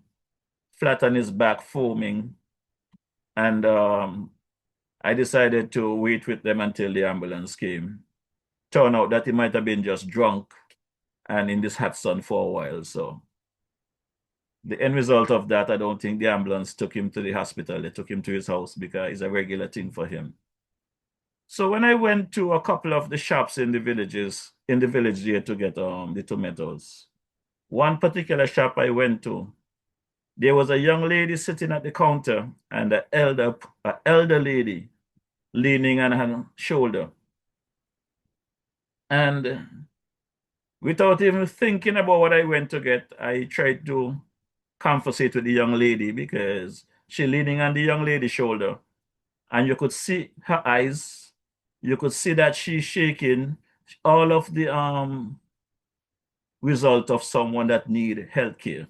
flat on his back, foaming. And I decided to wait with them until the ambulance came. Turned out that he might have been just drunk and in this hot sun for a while. So the end result of that, I don't think the ambulance took him to the hospital. They took him to his house because it's a regular thing for him. So when I went to a couple of the shops in the village there to get the tomatoes, one particular shop I went to, there was a young lady sitting at the counter and an elder lady leaning on her shoulder. And without even thinking about what I went to get, I tried to conversate with the young lady because she leaning on the young lady's shoulder. And you could see her eyes. You could see that she's shaking. All of the result of someone that need health care.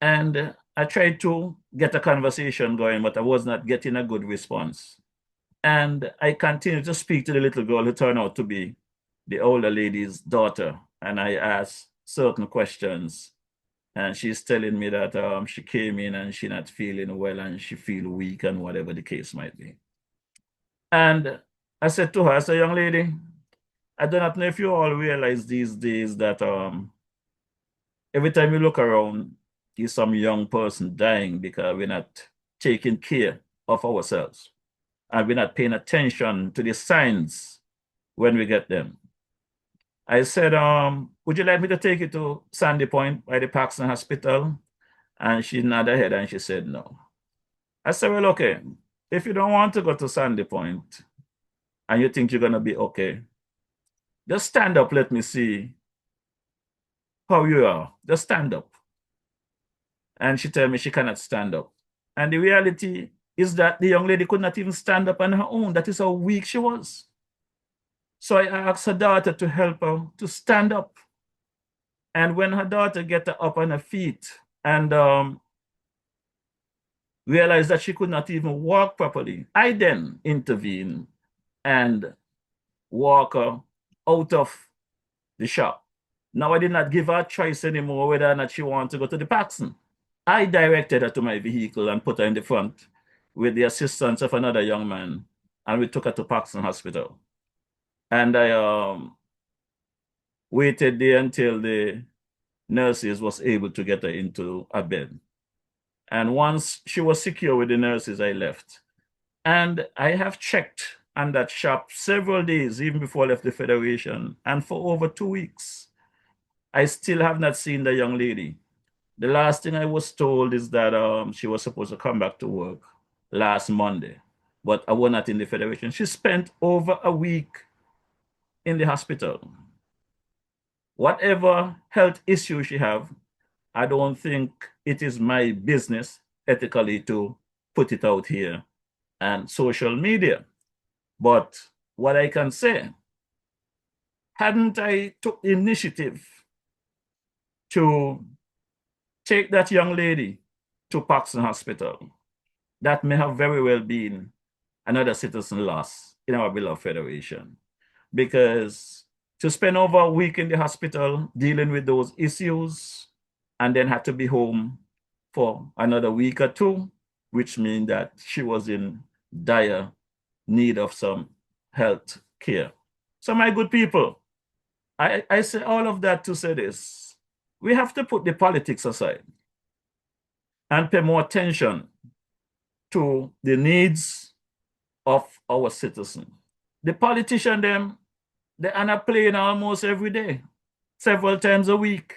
And I tried to get a conversation going, but I was not getting a good response. And I continued to speak to the little girl who turned out to be the older lady's daughter. And I asked certain questions. And she's telling me that she came in and she's not feeling well and she feel weak and whatever the case might be. And I said to her, I said, young lady, I do not know if you all realize these days that every time you look around, there's some young person dying because we're not taking care of ourselves and we're not paying attention to the signs when we get them. I said, would you like me to take you to Sandy Point by the Paxton Hospital? And she nodded her head and she said no. I said, well, okay, if you don't want to go to Sandy Point and you think you're going to be okay, just stand up, let me see how you are. Just stand up. And she told me she cannot stand up. And the reality is that the young lady could not even stand up on her own. That is how weak she was. So I asked her daughter to help her to stand up. And when her daughter get her up on her feet and realized that she could not even walk properly, I then intervened and walk her out of the shop. Now I did not give her a choice anymore whether or not she wanted to go to the Paxton. I directed her to my vehicle and put her in the front with the assistance of another young man, and we took her to Paxton Hospital. And I waited there until the nurses was able to get her into a bed. And once she was secure with the nurses, I left. And I have checked on that shop several days, even before I left the Federation, and for over 2 weeks. I still have not seen the young lady. The last thing I was told is that she was supposed to come back to work last Monday, but I was not in the Federation. She spent over a week in the hospital. Whatever health issue she have, I don't think it is my business ethically to put it out here and social media. But what I can say, hadn't I took the initiative to take that young lady to Paxton Hospital, that may have very well been another citizen loss in our beloved Federation. Because to spend over a week in the hospital dealing with those issues and then had to be home for another week or two, which means that she was in dire need of some health care. So my good people, I say all of that to say this. We have to put the politics aside and pay more attention to the needs of our citizens. The politicians, they are not playing almost every day, several times a week.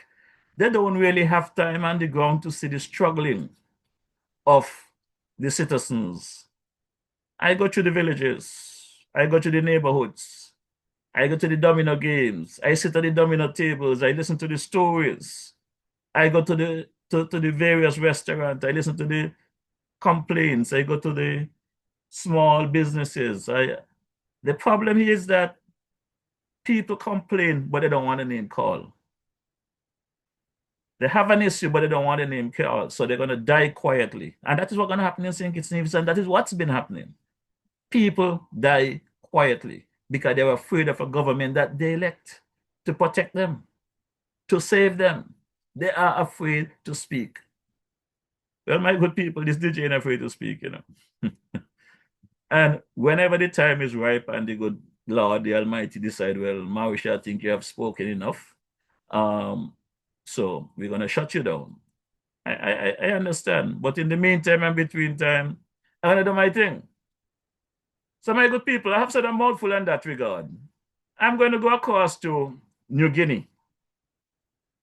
They don't really have time on the ground to see the struggling of the citizens. I go to the villages, I go to the neighborhoods, I go to the domino games, I sit at the domino tables, I listen to the stories, I go to the various restaurants, I listen to the complaints, I go to the small businesses. The problem here is that people complain, but they don't want a name called. They have an issue, but they don't want a name called, so they're going to die quietly. And that is what's going to happen in St. Kitts Nevis, and that is what's been happening. people die quietly because they're afraid of a government that they elect to protect them, to save them. They are afraid to speak. Well, my good people, this DJ ain't afraid to speak, you know. And whenever the time is ripe and the good Lord, the Almighty decide, well, Marisha, I think you have spoken enough. So we're gonna shut you down. I understand. But in the meantime and between time, I'm gonna do my thing. So my good people, I have said a mouthful in that regard. I'm going to go across to New Guinea,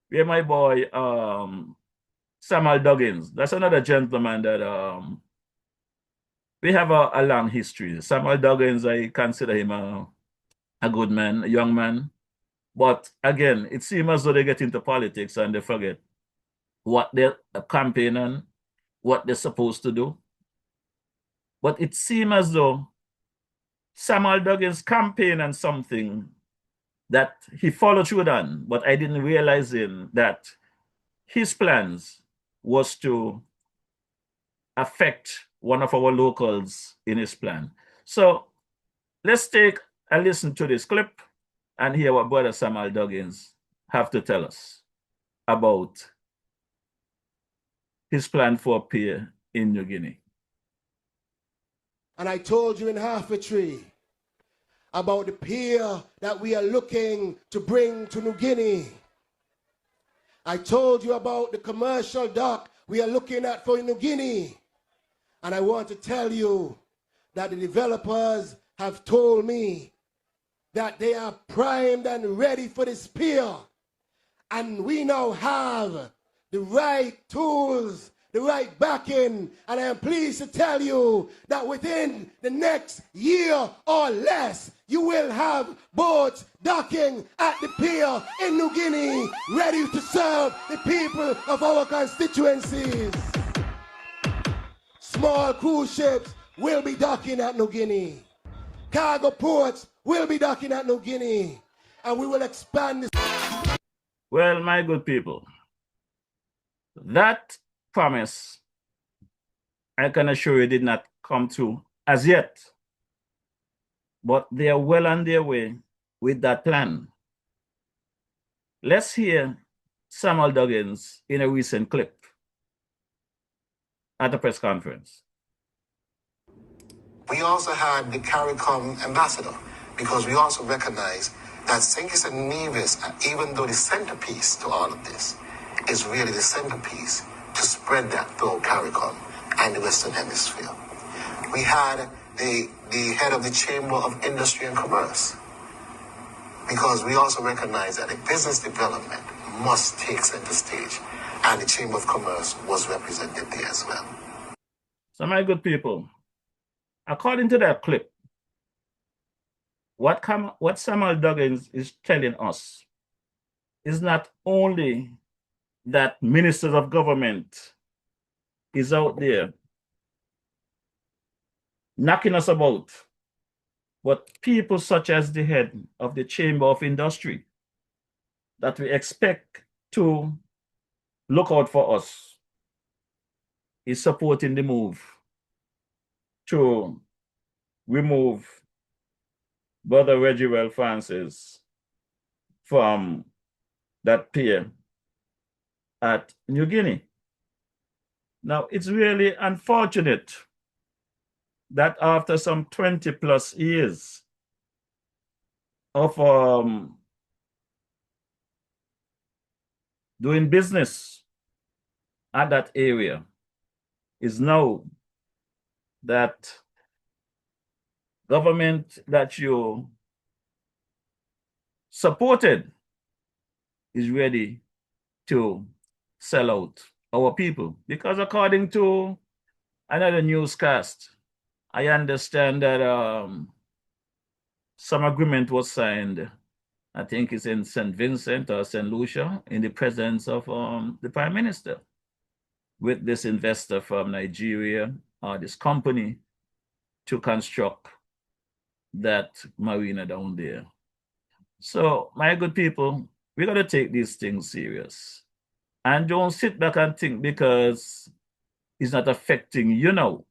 where my boy Samuel Duggins, that's another gentleman that we have a long history. Samuel Duggins, I consider him a good man, a young man. But again, it seems as though they get into politics and they forget what they're campaigning, what they're supposed to do. But it seems as though Samuel Duggins campaign on something that he followed through on, but I didn't realize that his plans was to affect one of our locals in his plan. So let's take a listen to this clip and hear what Brother Samuel Duggins have to tell us about his plan for a pier in New Guinea. And I told you in half a tree about the pier that we are looking to bring to New Guinea. I told you about the commercial dock we are looking at for New Guinea. And I want to tell you that the developers have told me that they are primed and ready for this pier. And we now have the right tools, the right backing, and I am pleased to tell you that within the next year or less, you will have boats docking at the pier in New Guinea, ready to serve the people of our constituencies. Small cruise ships will be docking at New Guinea. Cargo ports will be docking at New Guinea, and we will expand this. Well, my good people, that promise, I can assure you, did not come true as yet. But they are well on their way with that plan. Let's hear Samuel Duggins in a recent clip at a press conference. We also had the CARICOM ambassador, because we also recognize that St. Kitts and Nevis, even though the centerpiece to all of this, is really the centerpiece to spread that throughout CARICOM and the Western Hemisphere. We had the head of the Chamber of Industry and Commerce, because we also recognize that the business development must take center stage, and the Chamber of Commerce was represented there as well. So my good people, according to that clip, what Samuel Duggins is telling us is not only that ministers of government is out there knocking us about, but people such as the head of the Chamber of Industry that we expect to look out for us is supporting the move to remove Brother Reggie Francis from that pier at New Guinea. Now, it's really unfortunate that after some 20 plus years of doing business at that area, is now that government that you supported is ready to sell out our people. Because according to another newscast, I understand that some agreement was signed, I think it's in St. Vincent or St. Lucia, in the presence of the Prime Minister, with this investor from Nigeria, or this company, to construct that marina down there. So, my good people, we got to take these things serious. And don't sit back and think because it's not affecting you now,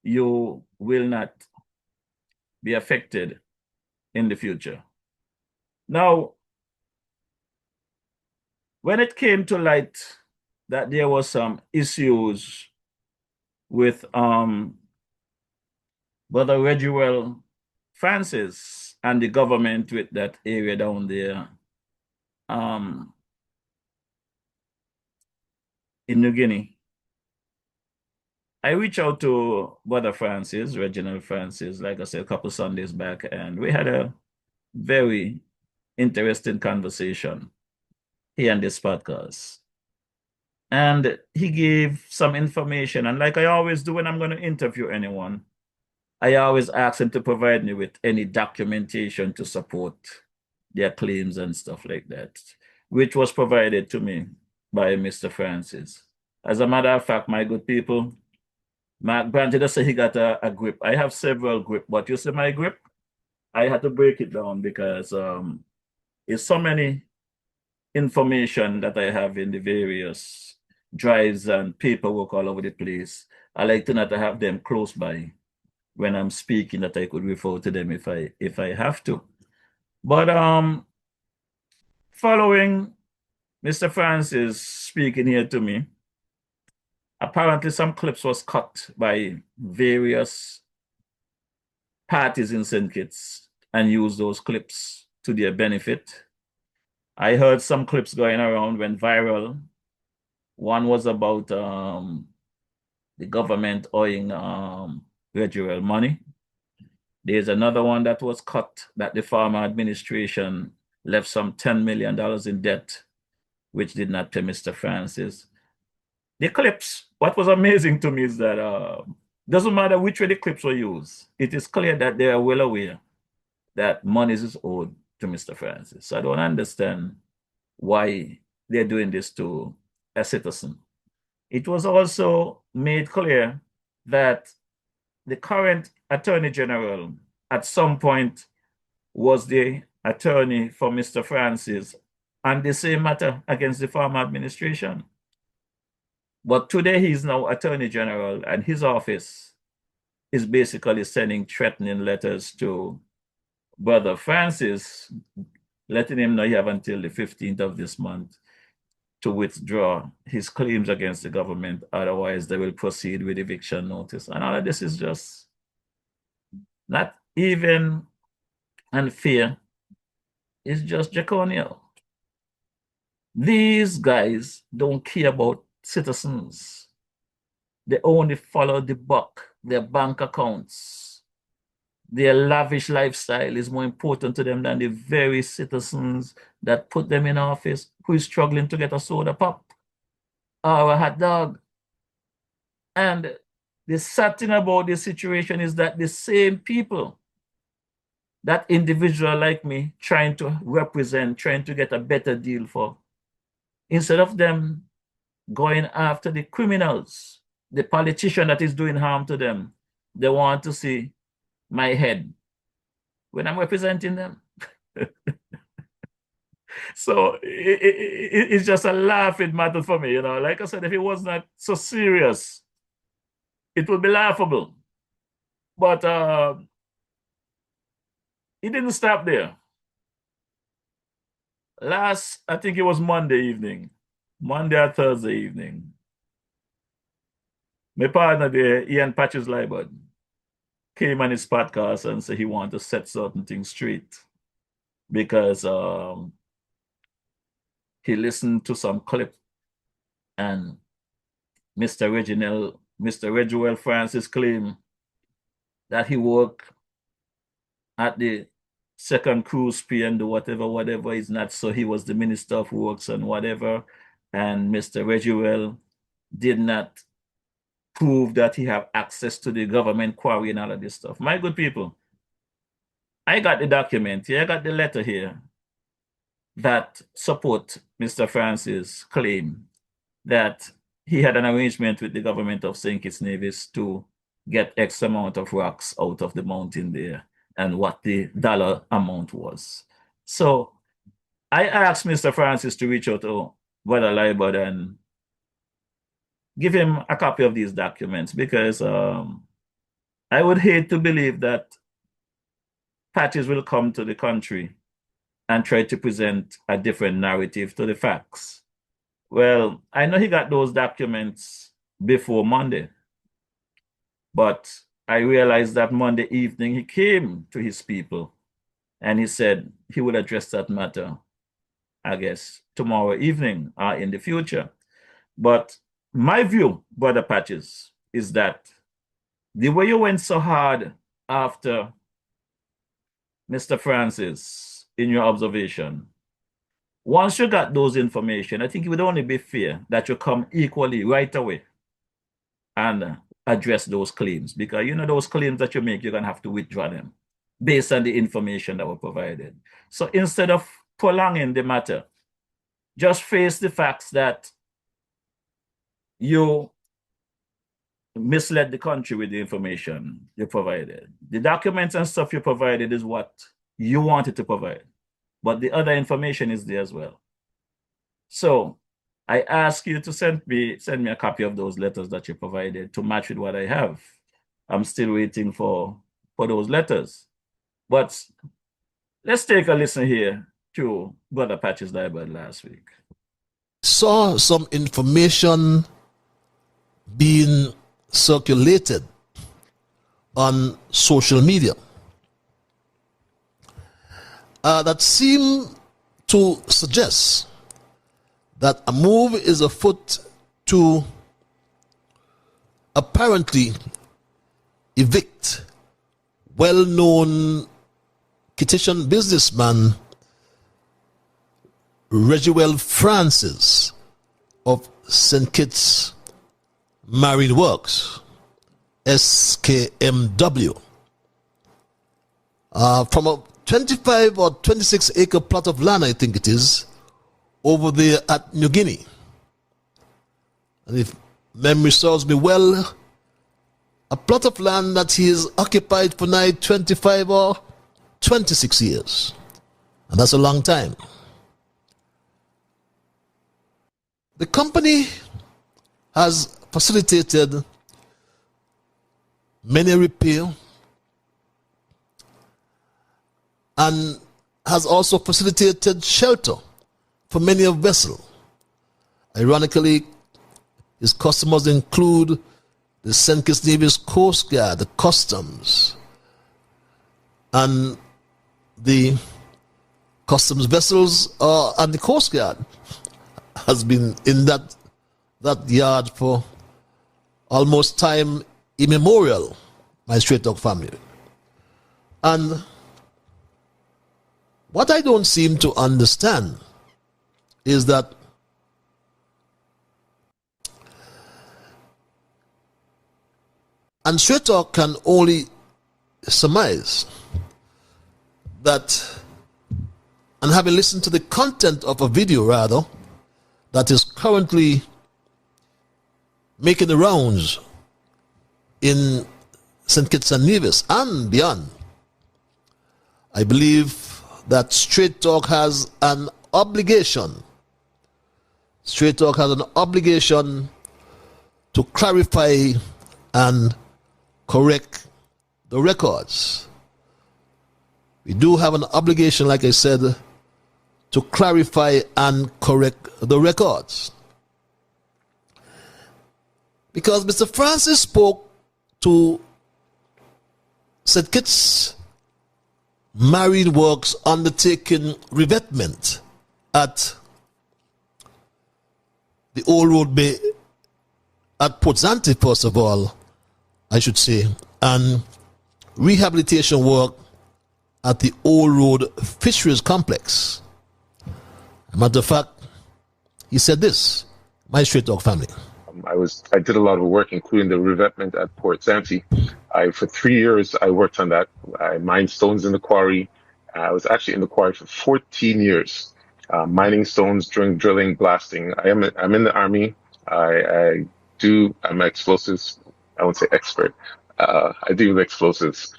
you will not be affected in the future. Now, when it came to light that there was some issues with Brother Regiwell Francis and the government with that area down there in New Guinea, I reached out to Brother Francis, Reginald Francis, like I said, a couple Sundays back, and we had a very interesting conversation here on this podcast. And he gave some information. And like I always do when I'm going to interview anyone, I always ask him to provide me with any documentation to support their claims and stuff like that, which was provided to me by Mr. Francis. As a matter of fact, my good people, Mark Brandt just say he got a grip. I have several grip, but you see my grip, I had to break it down because it's so many information that I have in the various drives and paperwork all over the place. I like to not have them close by when I'm speaking, that I could refer to them if I have to. But following Mr. Francis speaking here to me, apparently some clips was cut by various parties in St. Kitts and used those clips to their benefit. I heard some clips going around, went viral. One was about the government owing Regiwell money. There's another one that was cut that the former administration left some $10 million in debt, which did not pay Mr. Francis. The clips, what was amazing to me is that doesn't matter which way the clips were used, it is clear that they are well aware that money is owed to Mr. Francis. So I don't understand why they're doing this to a citizen. It was also made clear that the current Attorney General at some point was the attorney for Mr. Francis on the same matter against the former administration. But today he's now Attorney General, and his office is basically sending threatening letters to Brother Francis, letting him know he have until the 15th of this month to withdraw his claims against the government. Otherwise, they will proceed with eviction notice. And all of this is just not even unfair. It's just draconian. These guys don't care about citizens. They only follow the buck, their bank accounts. Their lavish lifestyle is more important to them than the very citizens that put them in office who is struggling to get a soda pop or a hot dog. And the sad thing about this situation is that the same people, that individual like me, trying to represent, trying to get a better deal for, instead of them going after the criminals, the politician that is doing harm to them, they want to see my head when I'm representing them. So it's just a laughing matter for me, you know. Like I said, if it was not so serious, it would be laughable. But it didn't stop there. I think it was Monday or Thursday evening, my partner there, Ian Patches Libod, came on his podcast and said he wanted to set certain things straight because he listened to some clip and Mr. Regiwell Francis claimed that he worked at the second cruise P and whatever is not, so he was the Minister of Works and whatever, and Mr. Regiwell did not prove that he have access to the government quarry and all of this stuff. My good people, I got the document here, I got the letter here that support Mr. Francis' claim that he had an arrangement with the government of St. Kitts Nevis to get X amount of rocks out of the mountain there and what the dollar amount was. So I asked Mr. Francis to reach out to Brother Libod and give him a copy of these documents because I would hate to believe that Patches will come to the country and try to present a different narrative to the facts. Well, I know he got those documents before Monday, but I realized that Monday evening he came to his people and he said he would address that matter, I guess, tomorrow evening or in the future. But my view, Brother Patches, is that the way you went so hard after Mr. Francis, in your observation, once you got those information, I think it would only be fair that you come equally right away and address those claims, because you know those claims that you make, you're going to have to withdraw them based on the information that were provided. So instead of prolonging the matter, just face the facts that you misled the country with the information you provided. The documents and stuff you provided is what you wanted to provide, but the other information is there as well. So I ask you to send me a copy of those letters that you provided to match with what I have. I'm still waiting for those letters. But let's take a listen here to Brother Patches Diablo last week. Saw some information being circulated on social media that seem to suggest that a move is afoot to apparently evict well-known Kittian businessman Reginald Francis of St. Kitts Marine Works, SKMW, from a 25 or 26 acre plot of land, I think it is, over there at New Guinea. And if memory serves me well, a plot of land that he has occupied for now 25 or 26 years. And that's a long time. The company has facilitated many repair and has also facilitated shelter for many of vessels. Ironically, his customers include the St. Kitts Navy's Coast Guard, the Customs, and the customs vessels and the Coast Guard has been in that yard for almost time immemorial, my Straight Talk family. And what I don't seem to understand is that and Straight Talk can only surmise that, and having listened to the content of a video rather, that is currently making the rounds in St. Kitts and Nevis and beyond, I believe that Straight Talk has an obligation. Straight Talk has an obligation to clarify and correct the records. We do have an obligation, like I said, to clarify and correct the records. Because Mr. Francis spoke to St. Kitts Marine Works undertaking revetment at the Old Road Bay at Port Zante, first of all, I should say, and rehabilitation work at the Old Road Fisheries Complex. As a matter of fact, he said this, my Straight Talk family. I did a lot of work, including the revetment at Port Zante. For 3 years, I worked on that. I mined stones in the quarry. I was actually in the quarry for 14 years, mining stones, drilling, blasting. I'm in the Army. I'm explosives. I won't say expert. I deal with explosives.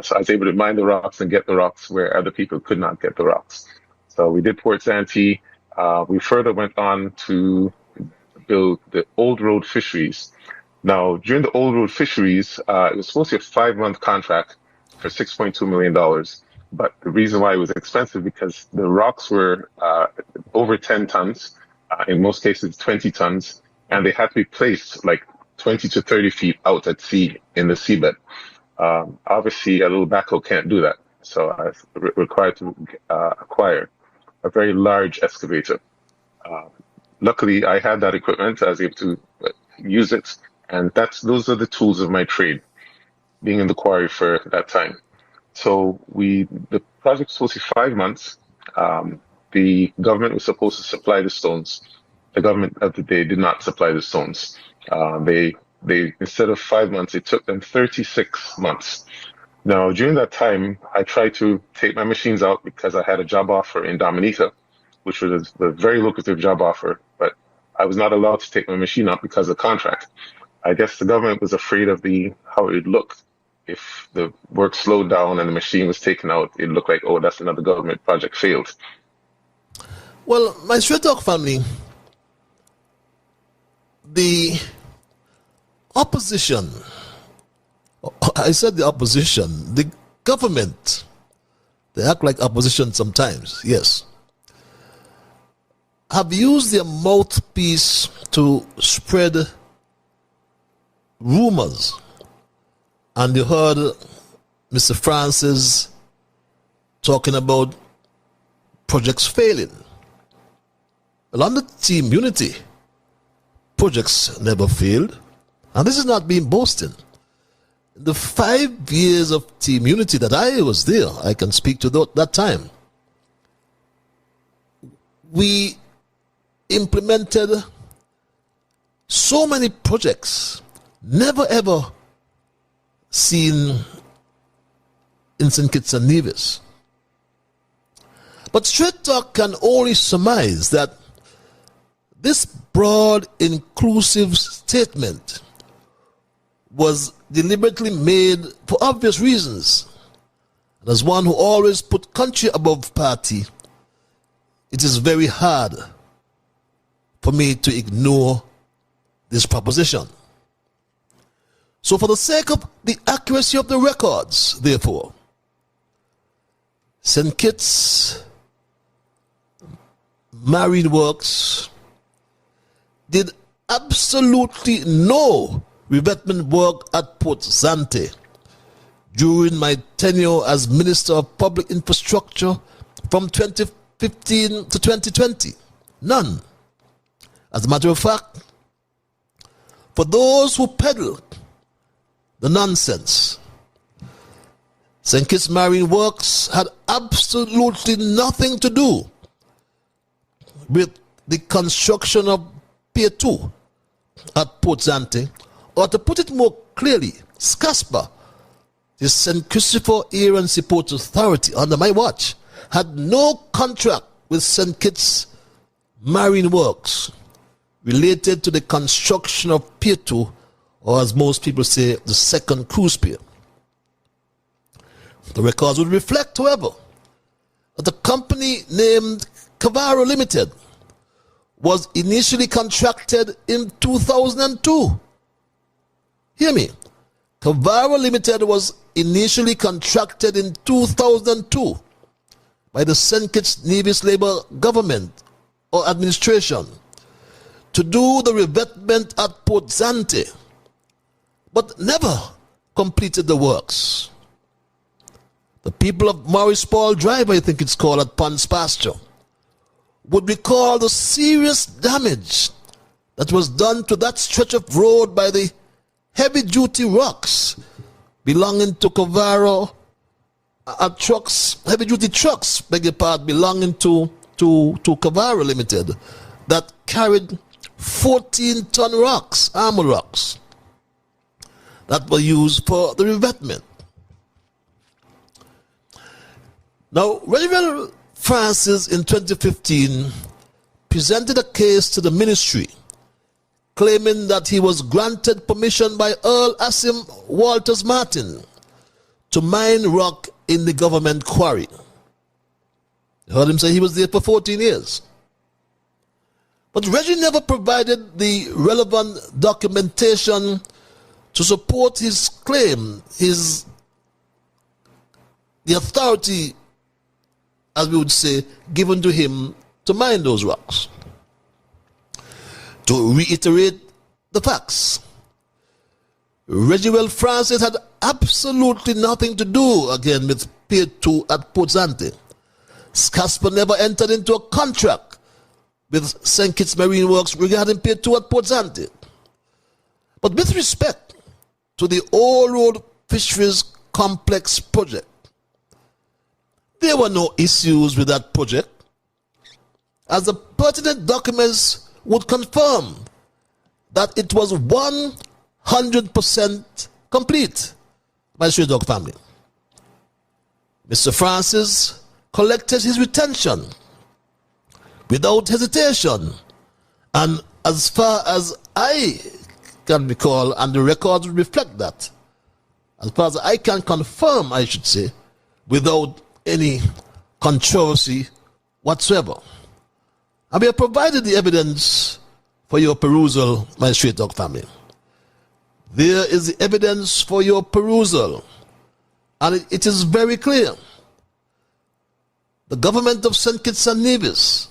So I was able to mine the rocks and get the rocks where other people could not get the rocks. So we did Port Zante. We further went on to build the Old Road Fisheries, Now, during the old road fisheries, it was supposed to be a 5-month contract for $6.2 million. But the reason why it was expensive because the rocks were over 10 tons, in most cases 20 tons, and they had to be placed like 20 to 30 feet out at sea in the seabed. Obviously, a little backhoe can't do that, so I was required to acquire a very large excavator. Luckily, I had that equipment. I was able to use it, and those are the tools of my trade, being in the quarry for that time. So the project was supposed to be 5 months. The government was supposed to supply the stones. The government of the day did not supply the stones. They instead of 5 months, it took them 36 months. Now, during that time, I tried to take my machines out because I had a job offer in Dominica, which was a very lucrative job offer, but I was not allowed to take my machine out because of the contract. I guess the government was afraid of how it would look. If the work slowed down and the machine was taken out, it looked like, oh, that's another government project failed. Well, my Straight Talk family, the opposition, I said the opposition, the government, they act like opposition sometimes, yes, have used their mouthpiece to spread rumors. And you heard Mr. Francis talking about projects failing. Well, under Team Unity, projects never failed. And this is not being boasting. The 5 years of Team Unity that I was there, I can speak to that time. We implemented so many projects, never ever seen in St. Kitts and Nevis. But Straight Talk can only surmise that this broad, inclusive statement was deliberately made for obvious reasons. And as one who always put country above party, it is very hard for me to ignore this proposition. So for the sake of the accuracy of the records, therefore, St. Kitts Marine Works did absolutely no revetment work at Port Zante during my tenure as Minister of Public Infrastructure from 2015 to 2020. None. As a matter of fact, for those who peddle the nonsense, St. Kitts Marine Works had absolutely nothing to do with the construction of Pier 2 at Port Zante, or to put it more clearly, SCASPA, the St. Christopher Air and Support Authority, under my watch, had no contract with St. Kitts Marine Works related to the construction of Pier 2, or as most people say, the second cruise pier. The records would reflect, however, that the company named Cavaro Limited was initially contracted in 2002. Hear me. Cavaro Limited was initially contracted in 2002 by the St. Kitts Nevis Labour Government or Administration to do the revetment at Port Zante, but never completed the works. The people of Maurice Paul Drive, I think it's called, at Ponds Pasture, would recall the serious damage that was done to that stretch of road by the heavy-duty rocks belonging to Cavaro, heavy-duty trucks, beg your pardon, belonging to Cavaro Limited, that carried 14-ton rocks, armor rocks, that were used for the revetment. Now, Reverend Francis in 2015 presented a case to the ministry claiming that he was granted permission by Earl Asim Walters Martin to mine rock in the government quarry. You heard him say he was there for 14 years. But Reggie never provided the relevant documentation to support his claim, the authority, as we would say, given to him to mine those rocks. To reiterate the facts, Reginald Francis had absolutely nothing to do again with Pier 2 at Port Zante. Scasper never entered into a contract with St. Kitts Marine Works regarding Pier 2 at Port Zante. But with respect to the Old Road Fisheries Complex project, there were no issues with that project, as the pertinent documents would confirm that it was 100% complete by the Stray Dog family. Mr. Francis collected his retention without hesitation, and as far as I can recall, and the records reflect that, as far as I can confirm, I should say, without any controversy whatsoever. And we have provided the evidence for your perusal, my Stray Dog family. There is the evidence for your perusal, and it is very clear. The government of St. Kitts and Nevis,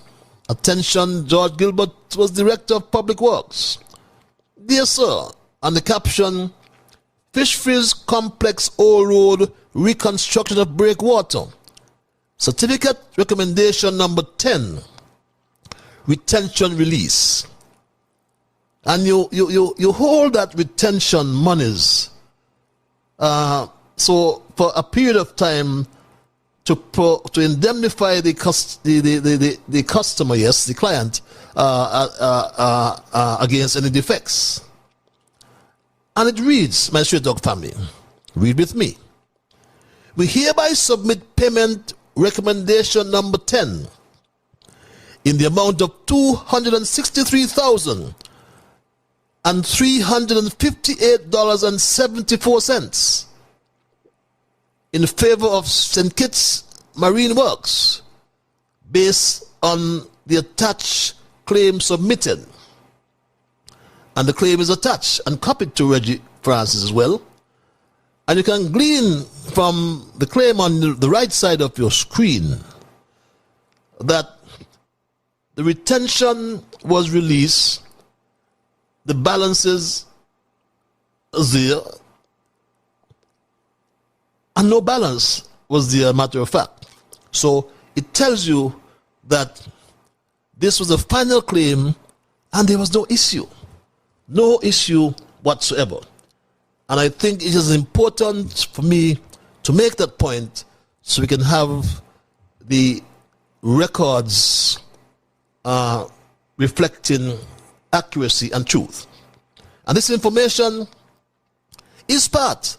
attention, George Gilbert was Director of Public Works. Dear Sir, and the caption, Fisheries Complex Old Road Reconstruction of Breakwater. Certificate Recommendation Number 10, Retention Release. And you hold that retention monies so for a period of time to indemnify the customer, yes, the client, against any defects. And it reads, my Stray Dog family, read with me. We hereby submit payment recommendation number 10 in the amount of $263,358.74 in favor of St. Kitts Marine Works based on the attached claim submitted. And the claim is attached and copied to Reggie Francis as well. And you can glean from the claim on the right side of your screen that the retention was released, the balances there, and no balance was there, matter of fact. So it tells you that this was a final claim and there was no issue whatsoever. And I think it is important for me to make that point so we can have the records reflecting accuracy and truth. And this information is part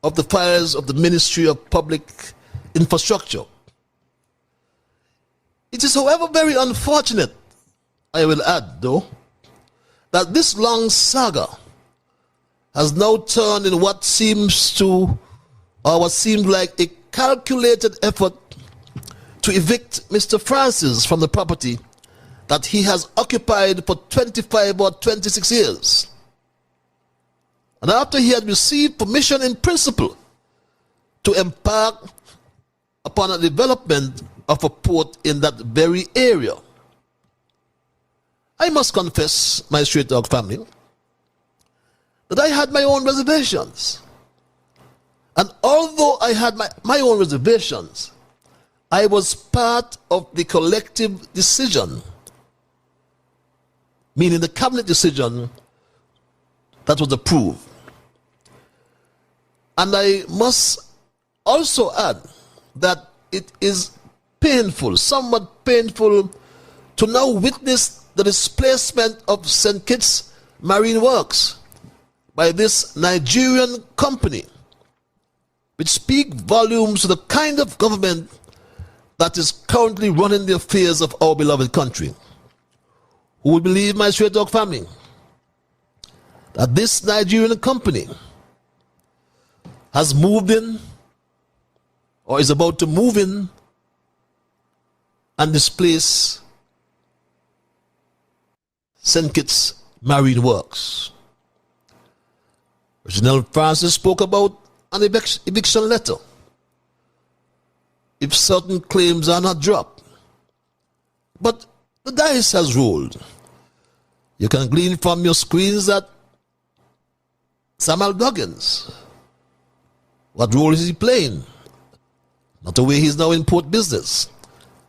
of the files of the Ministry of Public Infrastructure. It is, however, very unfortunate, I will add, though, that this long saga has now turned in what seems like a calculated effort to evict Mr. Francis from the property that he has occupied for 25 or 26 years. And after he had received permission in principle to embark upon a development of a port in that very area. I must confess, my Stray Dog family, that I had my own reservations. And although I had my own reservations, I was part of the collective decision, meaning the cabinet decision that was approved. And I must also add that it is painful, somewhat painful, to now witness the displacement of St. Kitts Marine Works by this Nigerian company, which speak volumes to the kind of government that is currently running the affairs of our beloved country. Who will believe, my Stray Dog family, that this Nigerian company has moved in or is about to move in and displace St. Kitts Marine Works. Reginald Francis spoke about an eviction letter if certain claims are not dropped. But the dice has rolled. You can glean from your screens that Samuel Duggins, what role is he playing? Not the way he's now in port business,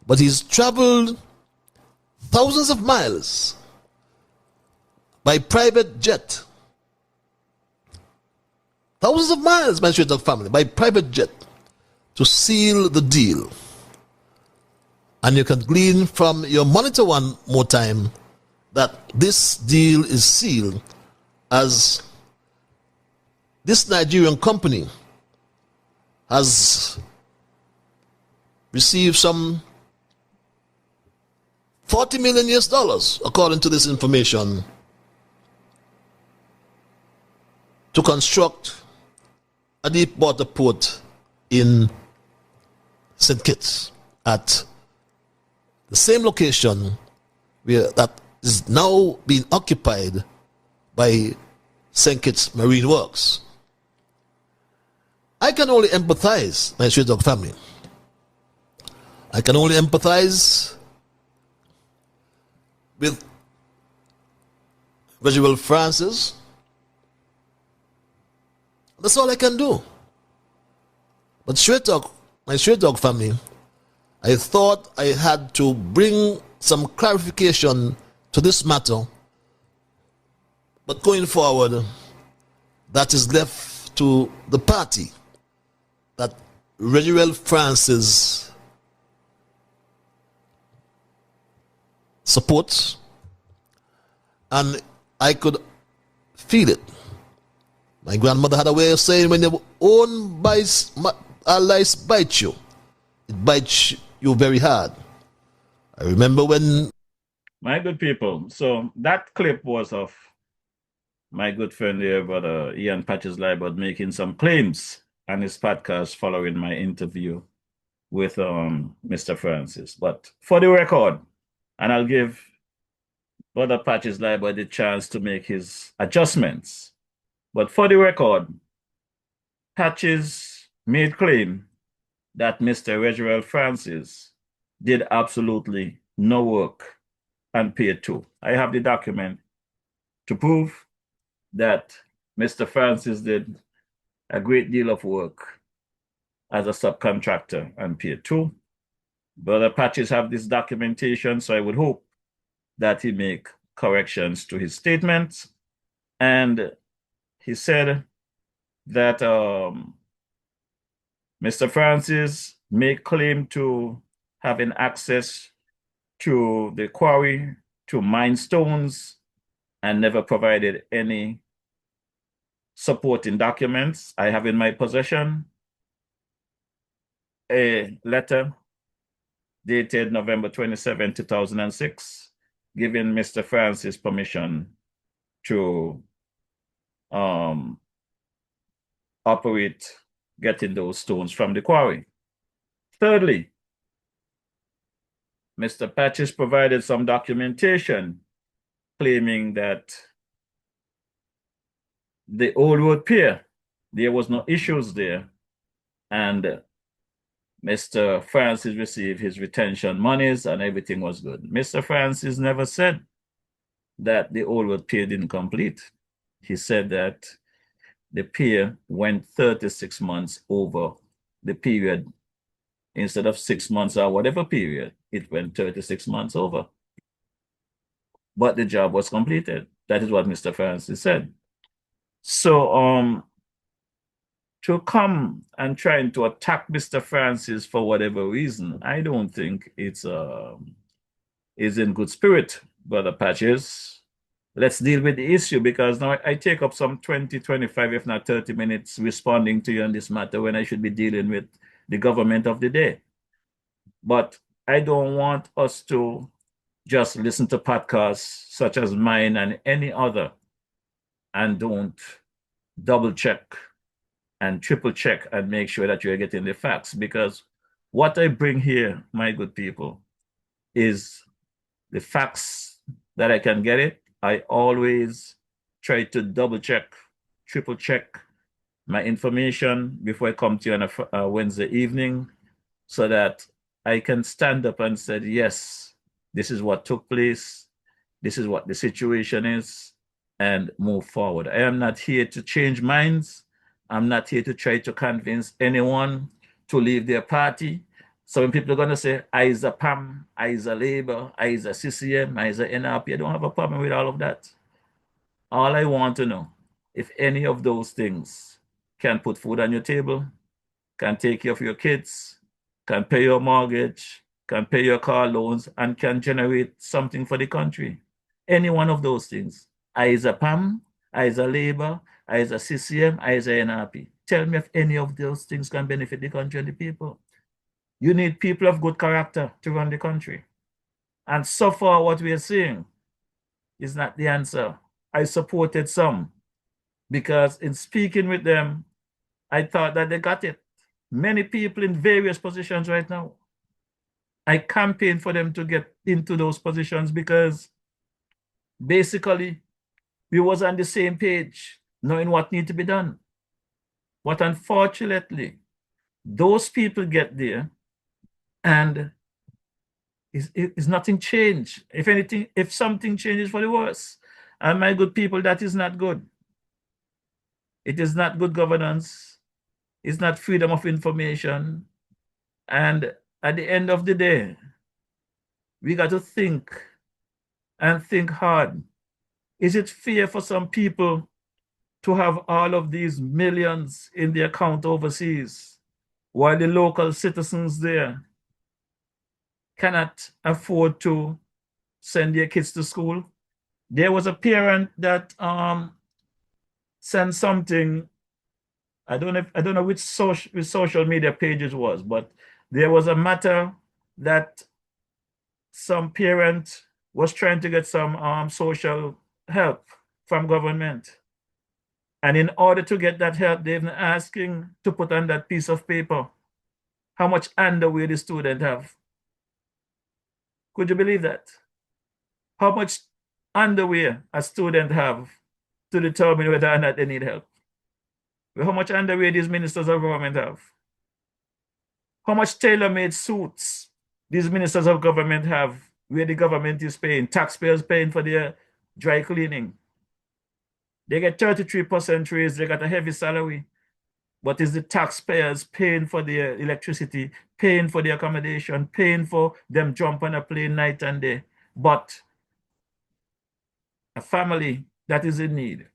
but he's traveled thousands of miles by private jet. Thousands of miles, my straight family, by private jet to seal the deal. And you can glean from your monitor one more time that this deal is sealed as this Nigerian company has received some $40 million US, according to this information, to construct a deep water port in St. Kitts at the same location where that is now being occupied by St. Kitts Marine Works. I can only empathize, my Straight Dog family. I can only empathize with Reginald Francis. That's all I can do. But Straight Dog, my Straight Dog family, I thought I had to bring some clarification to this matter. But going forward, that is left to the party that Reginald Francis supports, and I could feel it. My grandmother had a way of saying, when your own lice bite you, it bites you very hard. I remember when... My good people, so that clip was of my good friend here, brother Ian Patches Libert, making some claims on his podcast following my interview with Mr. Francis. But for the record, and I'll give brother Patches Libert the chance to make his adjustments. But for the record, Patches made claim that Mr. Reginald Francis did absolutely no work and paid to. I have the document to prove that Mr. Francis did a great deal of work as a subcontractor and paid to. Brother Patches have this documentation, so I would hope that he make corrections to his statements. And he said that Mr. Francis made claim to having access to the quarry, to mine stones, and never provided any supporting documents. I have in my possession a letter dated November 27, 2006, giving Mr. Francis permission to operate getting those stones from the quarry. Thirdly, Mr. Patches provided some documentation claiming that the old road pier, there was no issues there, and Mr. Francis received his retention monies and everything was good. Mr. Francis never said that the old road pier didn't complete. He said that the pier went 36 months over the period. Instead of 6 months or whatever period, it went 36 months over. But the job was completed. That is what Mr. Francis said. So to come and trying to attack Mr. Francis for whatever reason, I don't think it's is in good spirit, Brother Patches. Let's deal with the issue, because now I take up some 20, 25, if not 30 minutes responding to you on this matter when I should be dealing with the government of the day. But I don't want us to just listen to podcasts such as mine and any other and don't double check and triple check and make sure that you're getting the facts. Because what I bring here, my good people, is the facts that I can get it, I always try to double check, triple check my information before I come to you on a Wednesday evening so that I can stand up and say, yes, this is what took place, this is what the situation is, and move forward. I am not here to change minds. I'm not here to try to convince anyone to leave their party. So when people are going to say, I is a PAM, I is a Labour, I is a CCM, I is a NRP, I don't have a problem with all of that. All I want to know, if any of those things can put food on your table, can take care of your kids, can pay your mortgage, can pay your car loans, and can generate something for the country. Any one of those things. I is a PAM, I is a Labour, I is a CCM, I is a NRP. Tell me if any of those things can benefit the country and the people. You need people of good character to run the country. And so far, what we are seeing is not the answer. I supported some because in speaking with them, I thought that they got it. Many people in various positions right now. I campaigned for them to get into those positions because basically we was on the same page, knowing what need to be done. But unfortunately, those people get there and is nothing changed. If anything, if something changes for the worse. And my good people, that is not good. It is not good governance. It's not freedom of information. And at the end of the day, we got to think and think hard. Is it fair for some people to have all of these millions in their account overseas while the local citizens there cannot afford to send their kids to school? There was a parent that sent something. I don't know which social media page it was, but there was a matter that some parent was trying to get some social help from government. And in order to get that help, they've been asking to put on that piece of paper how much underwear the student have. Could you believe that? How much underwear a student have to determine whether or not they need help? How much underwear these ministers of government have? How much tailor-made suits these ministers of government have where the government is paying, taxpayers paying for their dry cleaning? They get 33% raise, they got a heavy salary, but is the taxpayers paying for their electricity, paying for the accommodation, paying for them jump on a plane night and day? But a family that is in need,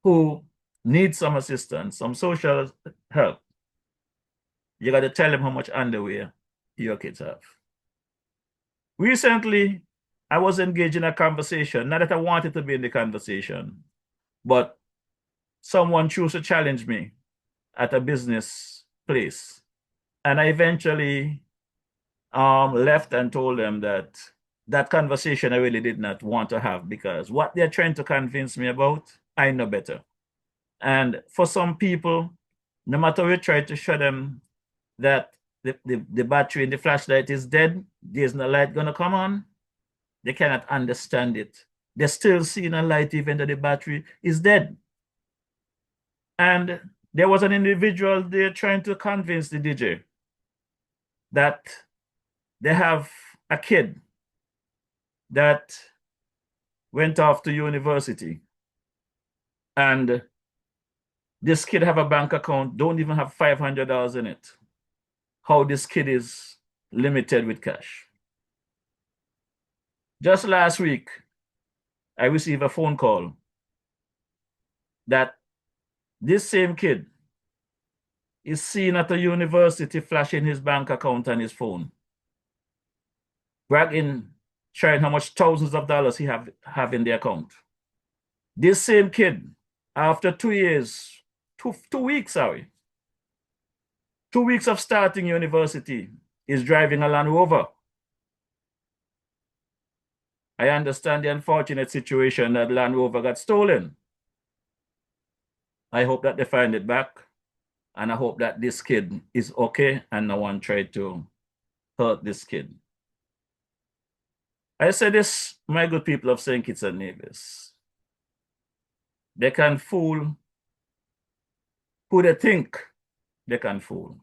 who needs some assistance, some social help, you got to tell them how much underwear your kids have. Recently, I was engaged in a conversation, not that I wanted to be in the conversation, but someone chose to challenge me at a business place. And I eventually left and told them that that conversation I really did not want to have, because what they're trying to convince me about, I know better. And for some people, no matter we try to show them that the battery in the flashlight is dead, there's no light gonna come on, they cannot understand it. They're still seeing a light even though the battery is dead. And there was an individual there trying to convince the DJ that they have a kid that went off to university, and this kid have a bank account, don't even have $500 in it. How this kid is limited with cash. Just last week, I received a phone call that this same kid is seen at a university flashing his bank account on his phone, bragging, showing how much thousands of dollars he have in the account. This same kid, after 2 years, 2 weeks, 2 weeks of starting university, is driving a Land Rover. I understand the unfortunate situation that Land Rover got stolen. I hope that they find it back, and I hope that this kid is okay and no one tried to hurt this kid. I say this, my good people of St. Kitts and Nevis. They can fool who they think they can fool.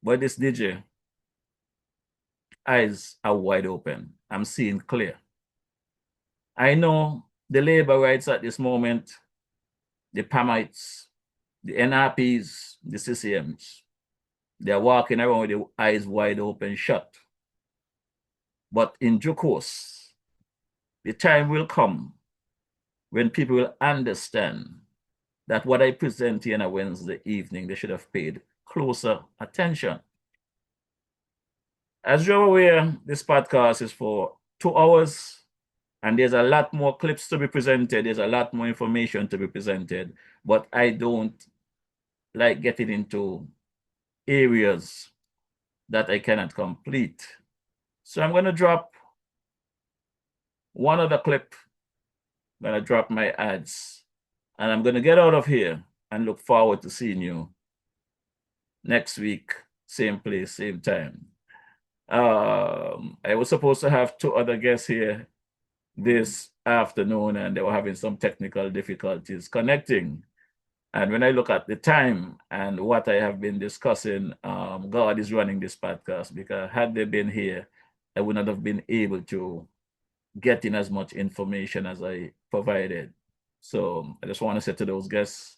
But this DJ, eyes are wide open. I'm seeing clear. I know the labor rights at this moment, the PAMites, the NRPs, the CCMs, they're walking around with their eyes wide open shut. But in due course, the time will come when people will understand that what I present here on a Wednesday evening, they should have paid closer attention. As you're aware, this podcast is for 2 hours, and there's a lot more clips to be presented. There's a lot more information to be presented, but I don't like getting into areas that I cannot complete. So I'm going to drop one other clip. I'm going to drop my ads, and I'm going to get out of here and look forward to seeing you next week, same place, same time. I was supposed to have 2 other guests here this afternoon, and they were having some technical difficulties connecting. And when I look at the time and what I have been discussing, God is running this podcast, because had they been here, I would not have been able to get in as much information as I provided. So I just want to say to those guests,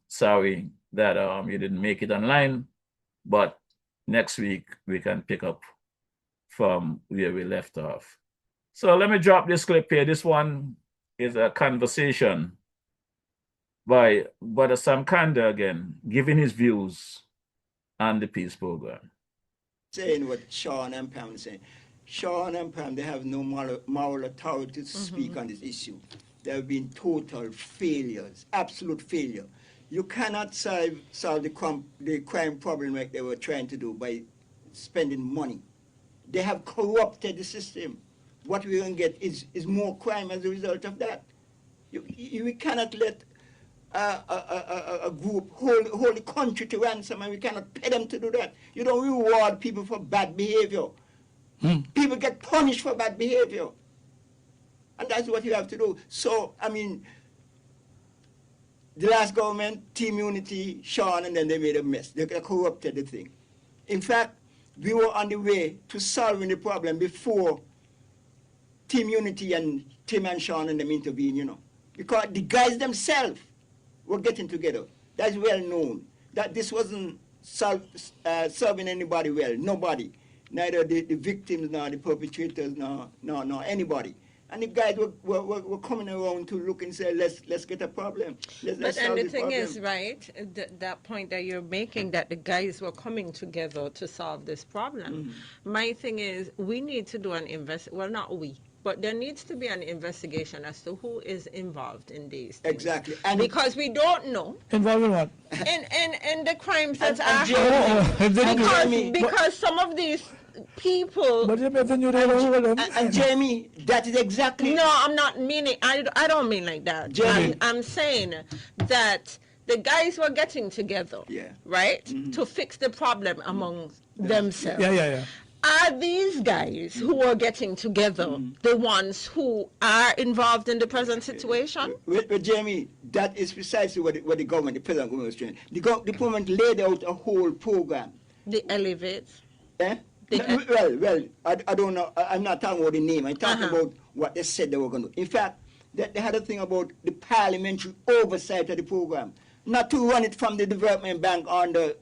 sorry that you didn't make it online, but next week we can pick up from where we left off. So let me drop this clip here. This one is a conversation by Brother Sam Kanda again, giving his views on the peace program. Saying what Sean and Pam saying. Sean and Pam, they have no moral authority to speak on this issue. There have been total failures, absolute failure. You cannot solve the crime problem like they were trying to do by spending money. They have corrupted the system. What we're going to get is more crime as a result of that. We cannot let a group hold the country to ransom, and we cannot pay them to do that. You don't reward people for bad behavior. People get punished for bad behavior. And that's what you have to do. So, I mean, the last government, Team Unity, Sean, and then they made a mess. They corrupted the thing. In fact, we were on the way to solving the problem before Team Unity and Tim and Sean and them intervened, you know. Because the guys themselves were getting together. That's well known. That this wasn't serving anybody well, nobody. Neither the victims, nor the perpetrators, nor anybody. And the guys were coming around to look and say, let's get a problem. Let's and the this thing problem. is, right, that point that you're making, that the guys were coming together to solve this problem. My thing is, we need to do an well, not we, but there needs to be an investigation as to who is involved in these things. Exactly. And because we don't know. Involved in what? In the crimes that are happening. Because some of these people. But you and Jamie, that is exactly. No, I'm not meaning. I don't mean like that. Jamie. I'm saying that the guys were getting together, right, to fix the problem among themselves. Yeah. Are these guys who are getting together the ones who are involved in the present situation? But Jamie, that is precisely what the government, the present government was trying. The government laid out a whole program. The elevates. Well, I don't know. I'm not talking about the name. I'm talking about what they said they were going to do. In fact, they had a thing about the parliamentary oversight of the program. Not to run it from the development bank under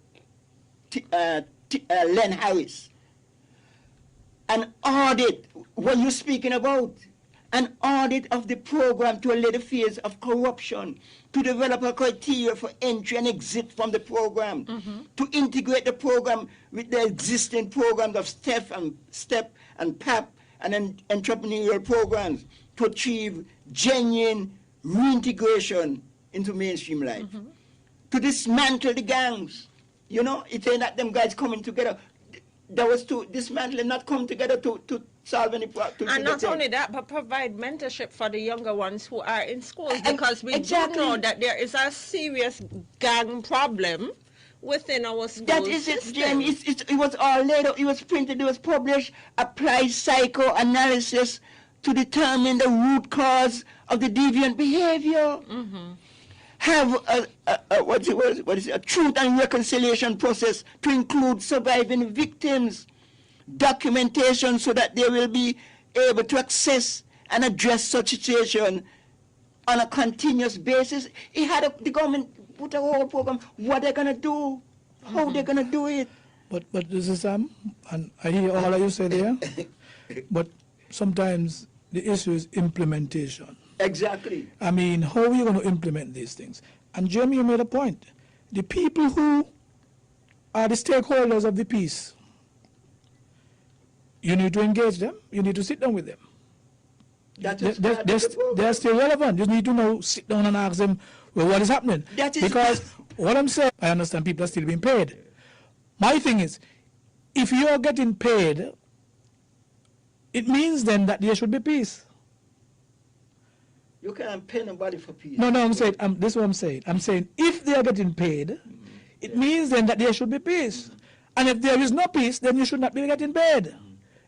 Len Harris. An audit, what you're speaking about, an audit of the program to allay the fears of corruption, to develop a criteria for entry and exit from the program, to integrate the program with the existing programs of STEP and PAP and entrepreneurial programs to achieve genuine reintegration into mainstream life, to dismantle the gangs. You know, it's saying that them guys coming together. That was to dismantle and not come together to solve any problem. And not only that, but provide mentorship for the younger ones who are in schools, because we do know that there is a serious gang problem within our school That is it, system. Jamie. It was all laid out. It was printed. It was published. Applied psychoanalysis to determine the root cause of the deviant behavior. Have what is it, a truth and reconciliation process to include surviving victims, documentation so that they will be able to access and address such situation on a continuous basis. The government put a whole program. What they're gonna do, how they're gonna do it. But this is and I hear all of you say there, but sometimes the issue is implementation. Exactly. I mean, how are you going to implement these things? And Jeremy, you made a point. The people who are the stakeholders of the peace, you need to engage them. You need to sit down with them. They're still relevant. You need to know, sit down and ask them, well, what is happening? Because what I'm saying, I understand people are still being paid. My thing is, if you're getting paid, it means then that there should be peace. You can't pay nobody for peace. No, I'm saying, this is what I'm saying. I'm saying if they are getting paid, it means then that there should be peace. And if there is no peace, then you should not be getting paid.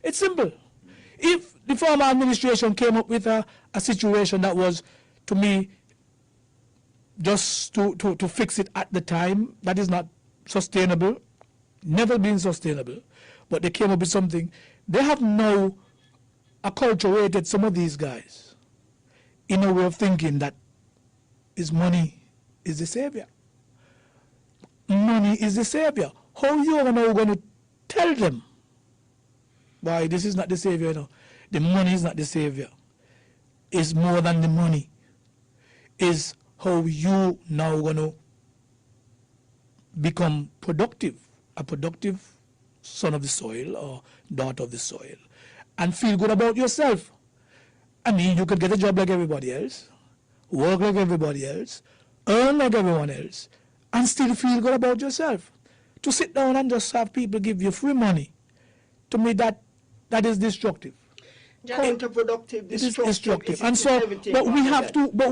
It's simple. If the former administration came up with a situation that was, to me, just to fix it at the time, that is not sustainable, never been sustainable, but they came up with something. They have now acculturated some of these guys in a way of thinking that money is the savior. Money is the savior. How you are now going to tell them why this is not the savior? No, the money is not the savior. It's more than the money. Is how you now going to become productive, a productive son of the soil or daughter of the soil, and feel good about yourself. I mean, you could get a job like everybody else, work like everybody else, earn like everyone else, and still feel good about yourself. To sit down and just have people give you free money, to me that is destructive. Counterproductive, destructive. And so, but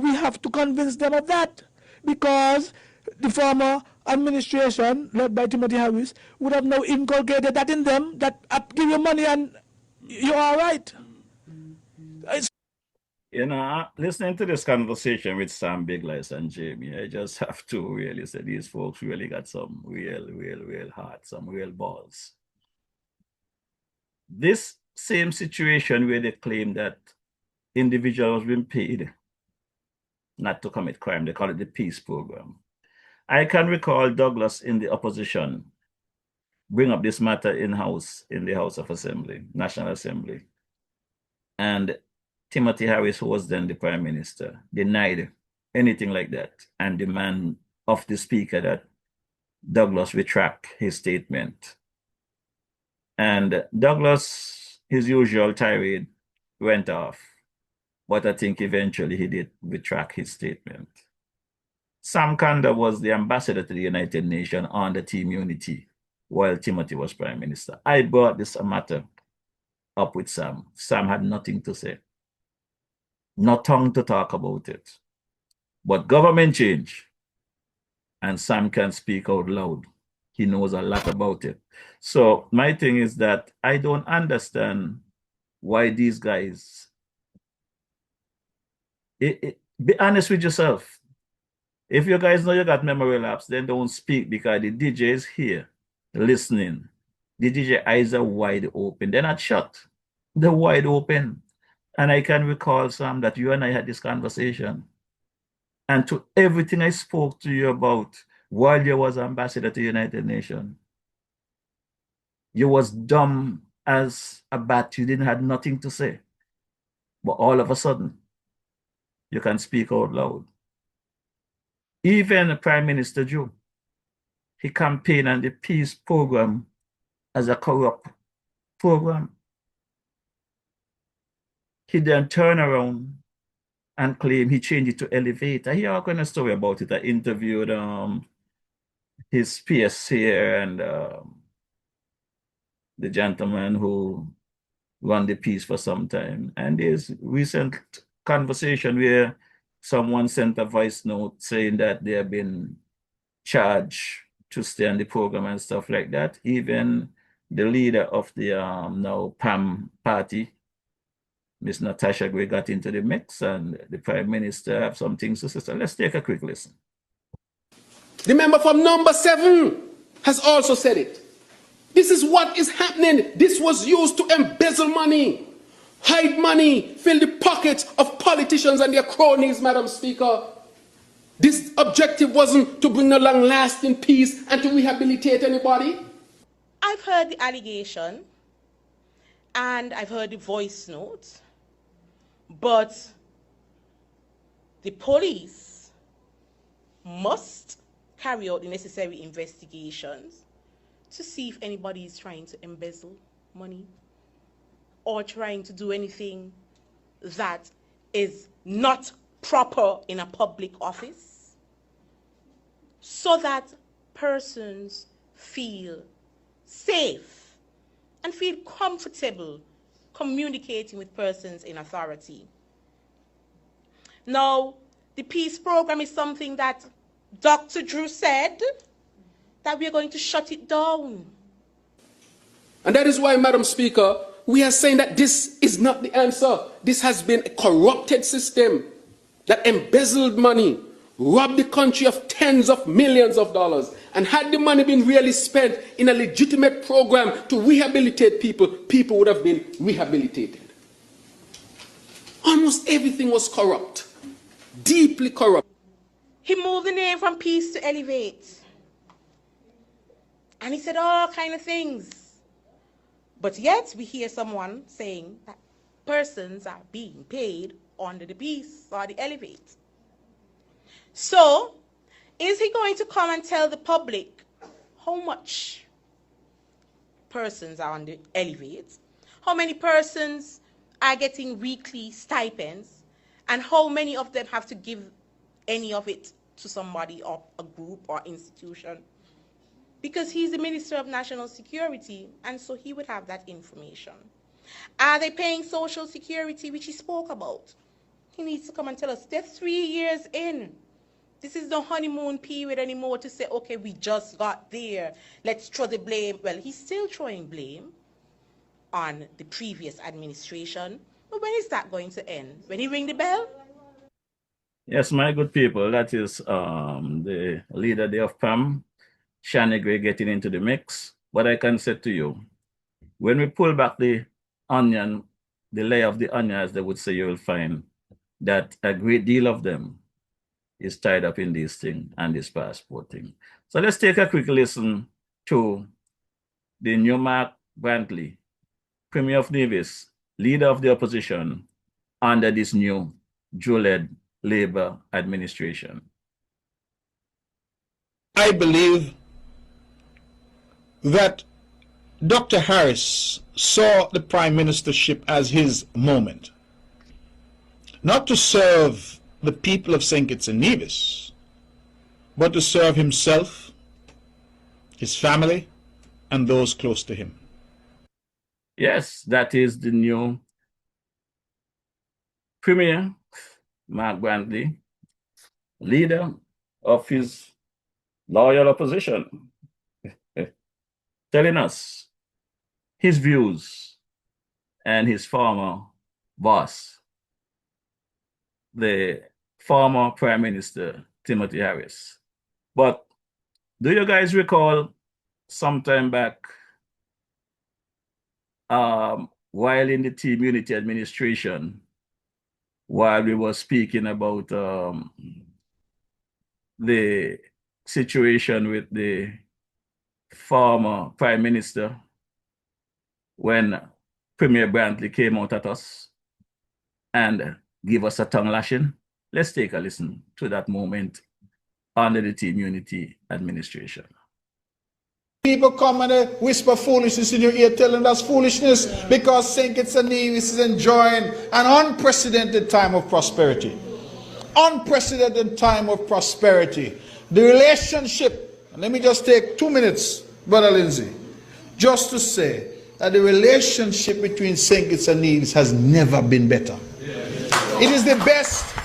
we have to convince them of that, because the former administration led by Timothy Harris would have now inculcated that in them, that give you money and you're all right. Listening to this conversation with Sam Biglis and Jamie, I just have to really say these folks really got some real heart, some real balls. This same situation where they claim that individuals been paid not to commit crime, they call it the peace program. I can recall Douglas in the opposition bring up this matter in the House of Assembly, National Assembly. And Timothy Harris, who was then the Prime Minister, denied anything like that and demand of the Speaker that Douglas retract his statement. And Douglas, his usual tirade, went off. But I think eventually he did retract his statement. Sam Kanda was the ambassador to the United Nations on the Team Unity while Timothy was Prime Minister. I brought this matter up with Sam. Sam had nothing to say. No tongue to talk about it. But government change, and Sam can speak out loud. He knows a lot about it. So my thing is that I don't understand why these guys, be honest with yourself. If you guys know you got memory lapse, then don't speak, because the DJ is here listening. The DJ eyes are wide open. They're not shut. They're wide open. And I can recall, Sam, that you and I had this conversation. And to everything I spoke to you about while you was ambassador to the United Nations, you was dumb as a bat. You didn't have nothing to say. But all of a sudden, you can speak out loud. Even Prime Minister Joe, he campaigned on the peace program as a corrupt program. He then turned around and claimed he changed it to elevate. I hear all kind of story about it. I interviewed his PS here and the gentleman who run the piece for some time. And there's recent conversation where someone sent a voice note saying that they have been charged to stay on the program and stuff like that. Even the leader of the now PAM party, Miss Natasha Gray, got into the mix, and the Prime Minister have some things to say. So let's take a quick listen. The member from number 7 has also said it. This is what is happening. This was used to embezzle money, hide money, fill the pockets of politicians and their cronies, Madam Speaker. This objective wasn't to bring a long-lasting peace and to rehabilitate anybody. I've heard the allegation and I've heard the voice note, but the police must carry out the necessary investigations to see if anybody is trying to embezzle money or trying to do anything that is not proper in a public office, so that persons feel safe and feel comfortable communicating with persons in authority. Now, the peace program is something that Dr. Drew said that we are going to shut it down. And that is why, Madam Speaker, we are saying that this is not the answer. This has been a corrupted system that embezzled money, robbed the country of tens of millions of dollars. And had the money been really spent in a legitimate program to rehabilitate people, people would have been rehabilitated. Almost everything was corrupt, deeply corrupt. He moved the name from peace to elevate. And he said all kind of things. But yet we hear someone saying that persons are being paid under the peace or the elevate. So, is he going to come and tell the public how much persons are on the elevate, how many persons are getting weekly stipends, and how many of them have to give any of it to somebody or a group or institution? Because he's the Minister of National Security, and so he would have that information. Are they paying Social Security, which he spoke about? He needs to come and tell us. They're 3 years in. This is the honeymoon period anymore to say, okay, we just got there. Let's throw the blame. Well, he's still throwing blame on the previous administration. But when is that going to end? When he ring the bell? Yes, my good people, that is the leader there of PAM, Shani Gray, getting into the mix. What I can say to you, when we pull back the onion, the layer of the onion, as they would say, you will find that a great deal of them is tied up in this thing and this passport thing. So let's take a quick listen to the new Mark Brantley, Premier of Nevis, leader of the opposition under this new Joe-led Labour administration. I believe that Dr. Harris saw the prime ministership as his moment, not to serve the people of St. Kitts and Nevis, but to serve himself, his family, and those close to him. Yes, that is the new Premier, Mark Brantley, leader of his loyal opposition, telling us his views and his former boss, the former Prime Minister, Timothy Harris. But do you guys recall sometime back, while in the Team Unity administration, while we were speaking about the situation with the former Prime Minister, when Premier Brantley came out at us and give us a tongue lashing? Let's take a listen to that moment under the Team Unity administration. People come and whisper foolishness in your ear, telling us foolishness because St. Kitts and Nevis is enjoying an unprecedented time of prosperity. Unprecedented time of prosperity. The relationship, and let me just take 2 minutes, Brother Lindsay, just to say that the relationship between St. Kitts and Nevis has never been better. It is the best.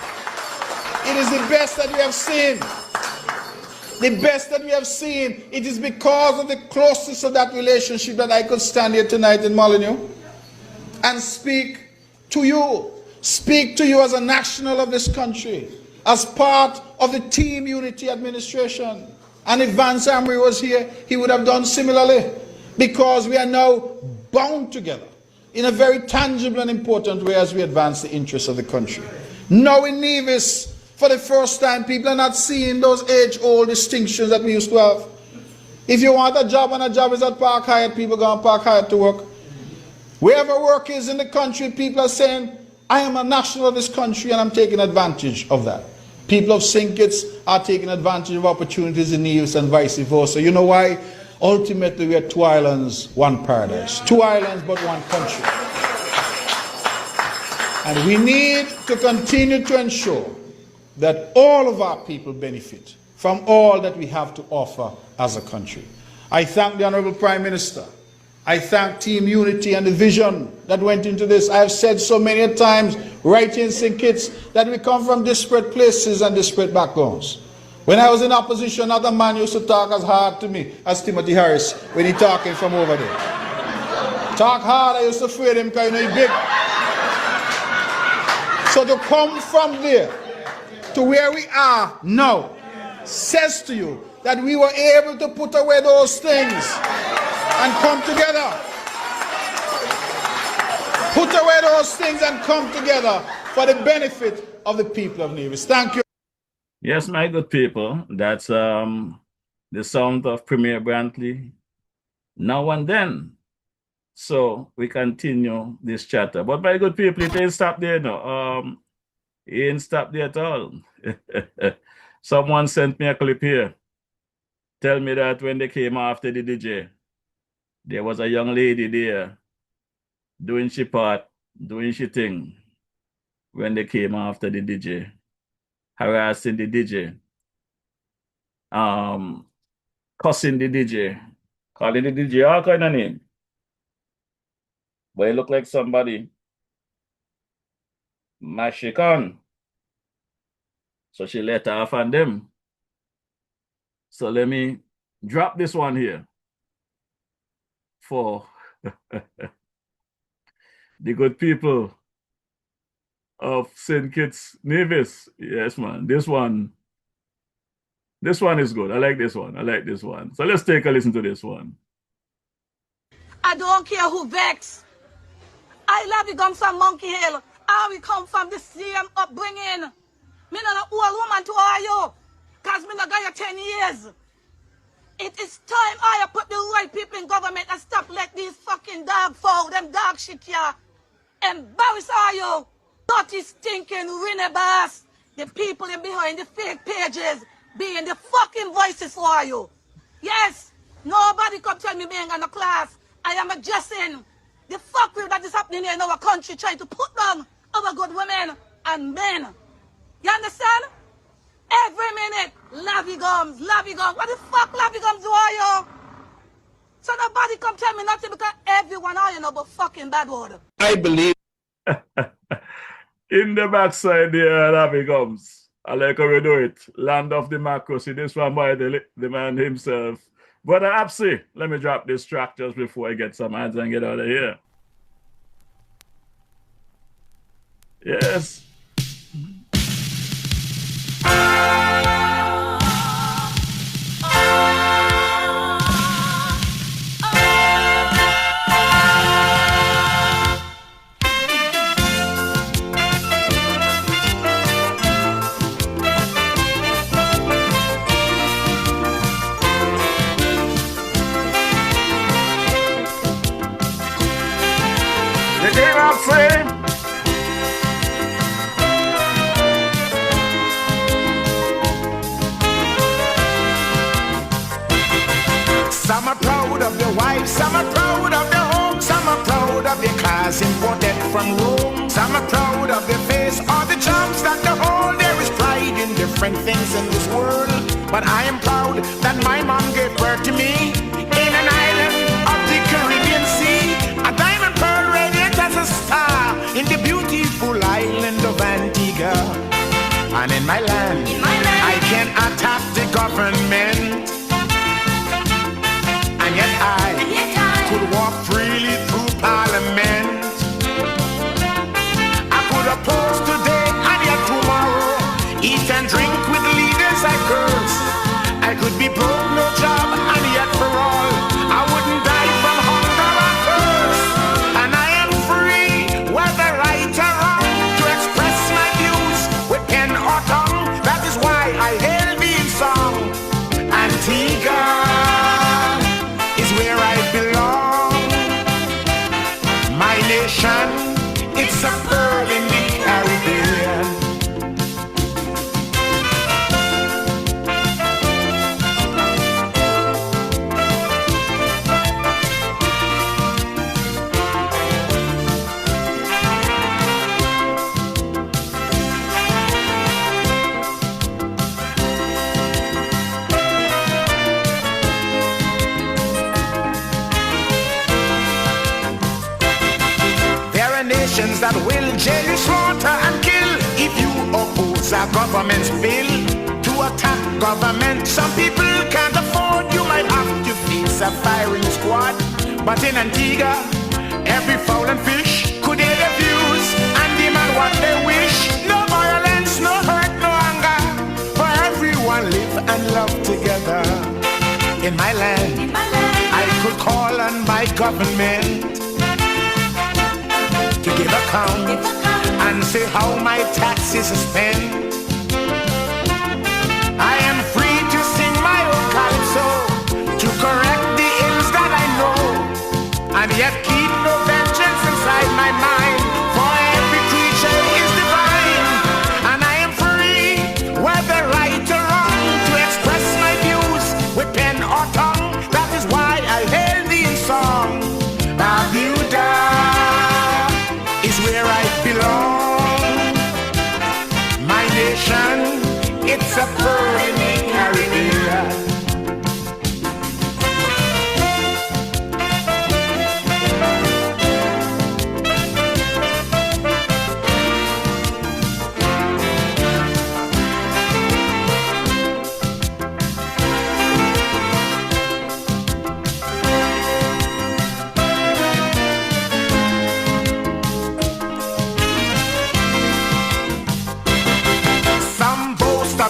It is the best that we have seen. The best that we have seen, it is because of the closeness of that relationship that I could stand here tonight in Molyneux and speak to you. Speak to you as a national of this country, as part of the Team Unity administration. And if Vance Amory was here, he would have done similarly, because we are now bound together in a very tangible and important way as we advance the interests of the country. Now in Nevis, for the first time, people are not seeing those age-old distinctions that we used to have. If you want a job and a job is at Park Hyatt, people go on Park Hyatt to work. Wherever work is in the country, people are saying, I am a national of this country and I'm taking advantage of that. People of St. Kitts are taking advantage of opportunities in Nevis and vice versa. You know why? Ultimately, we are two islands, one paradise. Two islands, but one country. And we need to continue to ensure that all of our people benefit from all that we have to offer as a country. I thank the Honorable Prime Minister. I thank Team Unity and the vision that went into this. I have said so many times right here in St. Kitts that we come from disparate places and disparate backgrounds. When I was in opposition, another man used to talk as hard to me as Timothy Harris when he talking from over there. Talk hard, I used to fear him because you know he's big. So to come from there to where we are now says to you that we were able to put away those things and come together. Put away those things and come together for the benefit of the people of Nevis. Thank you. Yes, my good people, that's the sound of Premier Brantley now and then. So we continue this chatter. But my good people, it ain't stop there now. It ain't stop there at all. Someone sent me a clip here. Tell me that when they came after the DJ, there was a young lady there doing she part, doing she thing when they came after the DJ, harassing the DJ, cussing the DJ, calling the DJ all kind of name. But it looked like somebody mash it on. So she let off on them. So let me drop this one here for the good people of St. Kitts Nevis. Yes, man. This one is good. I like this one. I like this one. So let's take a listen to this one. I don't care who vex. I love you come from Monkey Hill. I will come from the same upbringing. Me not an old woman to all you. Because me not got you 10 years. It is time I put the right people in government and stop let these fucking dog foul, them dog shit here. Embarrass all you. Dirty stinking Renebas. The people in behind the fake pages being the fucking voices for you. Yes, nobody come tell me ain't got no class. I am addressing the fuckery that is happening here in our country, trying to put down our good women and men. You understand? Every minute, lovey gums. What the fuck lovey gums do are you? So nobody come tell me nothing because everyone are you know but fucking bad word. I believe in the backside there, lovey gums. I like how we do it. Land of democracy. This one by the man himself. Brother Apsy, let me drop this track just before I get some hands and get out of here. Yes. Some are proud of their wives, some are proud of their homes, some are proud of their cars imported from Rome. Some are proud of their face or the jobs that they hold. There is pride in different things in this world, but I am proud that my mom gave birth to me in an island of the Caribbean Sea. A diamond pearl radiant as a star in the beautiful island of Antigua. And in my land, I can attack the government no job, and yet for all, I wouldn't die from hunger and thirst. And I am free, whether right or wrong, to express my views with pen or tongue. That is why I hail thee song. Antigua is where I belong. My nation, it's a pearl in the Caribbean. That will jail you, slaughter and kill if you oppose a government's bill. To attack government, some people can't afford. You might have to face a firing squad. But in Antigua, every fowl and fish could hear their views and demand what they wish. No violence, no hurt, no anger, for everyone live and love together. In my land, I could call on my government to give account and say how my taxes are spent. I am free to sing my own calypso, to correct the ills that I know, and yet keep no vengeance inside my mind, for every creature is divine. And I am free, whether right or wrong, to express my views with pen or tongue. That is why I hail thee in song. Bermuda is where I belong. My nation, it's a pearl in the Caribbean.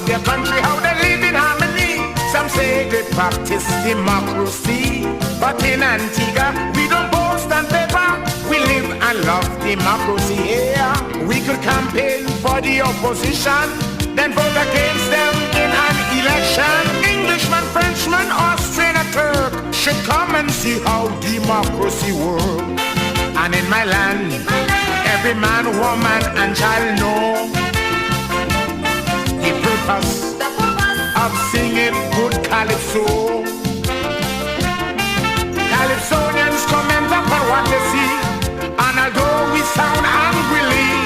Their country, how they live in harmony. Some say they practice democracy, but in Antigua we don't boast on paper. We live and love democracy here. We could campaign for the opposition, then vote against them in an election. Englishman, Frenchman, Austrian, or Turk should come and see how democracy works. And in my land, every man, woman, and child know the purpose of singing good calypso. Calypsonians comment upon what they see, and although we sound angrily,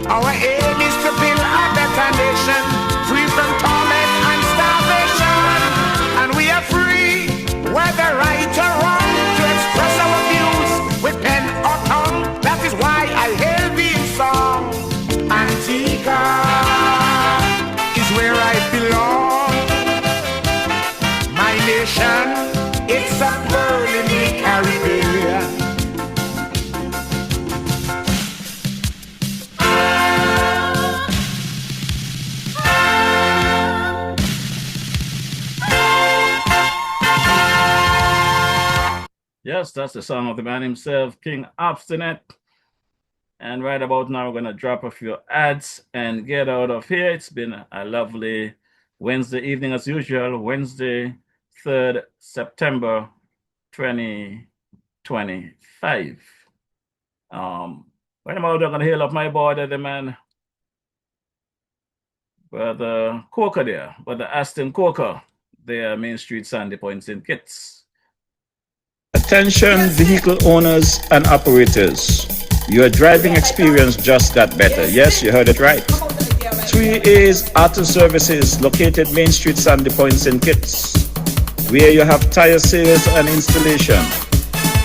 our aim is to build a better nation, free from torment and starvation. And we are free, whether right or wrong, to express our views with pen or tongue. That is why I hail thee in song. Antigua where I belong. My nation, it's a pearl in the Caribbean. Yes, that's the song of the man himself, King Obstinate. And right about now, we're going to drop a few ads and get out of here. It's been a lovely Wednesday evening as usual, Wednesday, 3rd September 2025. Right about now, I'm going to hail up my boy, the man, Brother Coker there, Brother Aston Coker, there, Main Street, Sandy Point, St. Kitts. Attention, vehicle owners and operators. Your driving experience just got better. Yes, you heard it right. 3A's Auto Services, located Main Street, Sandy Point, St. Kitts, where you have tire sales and installation,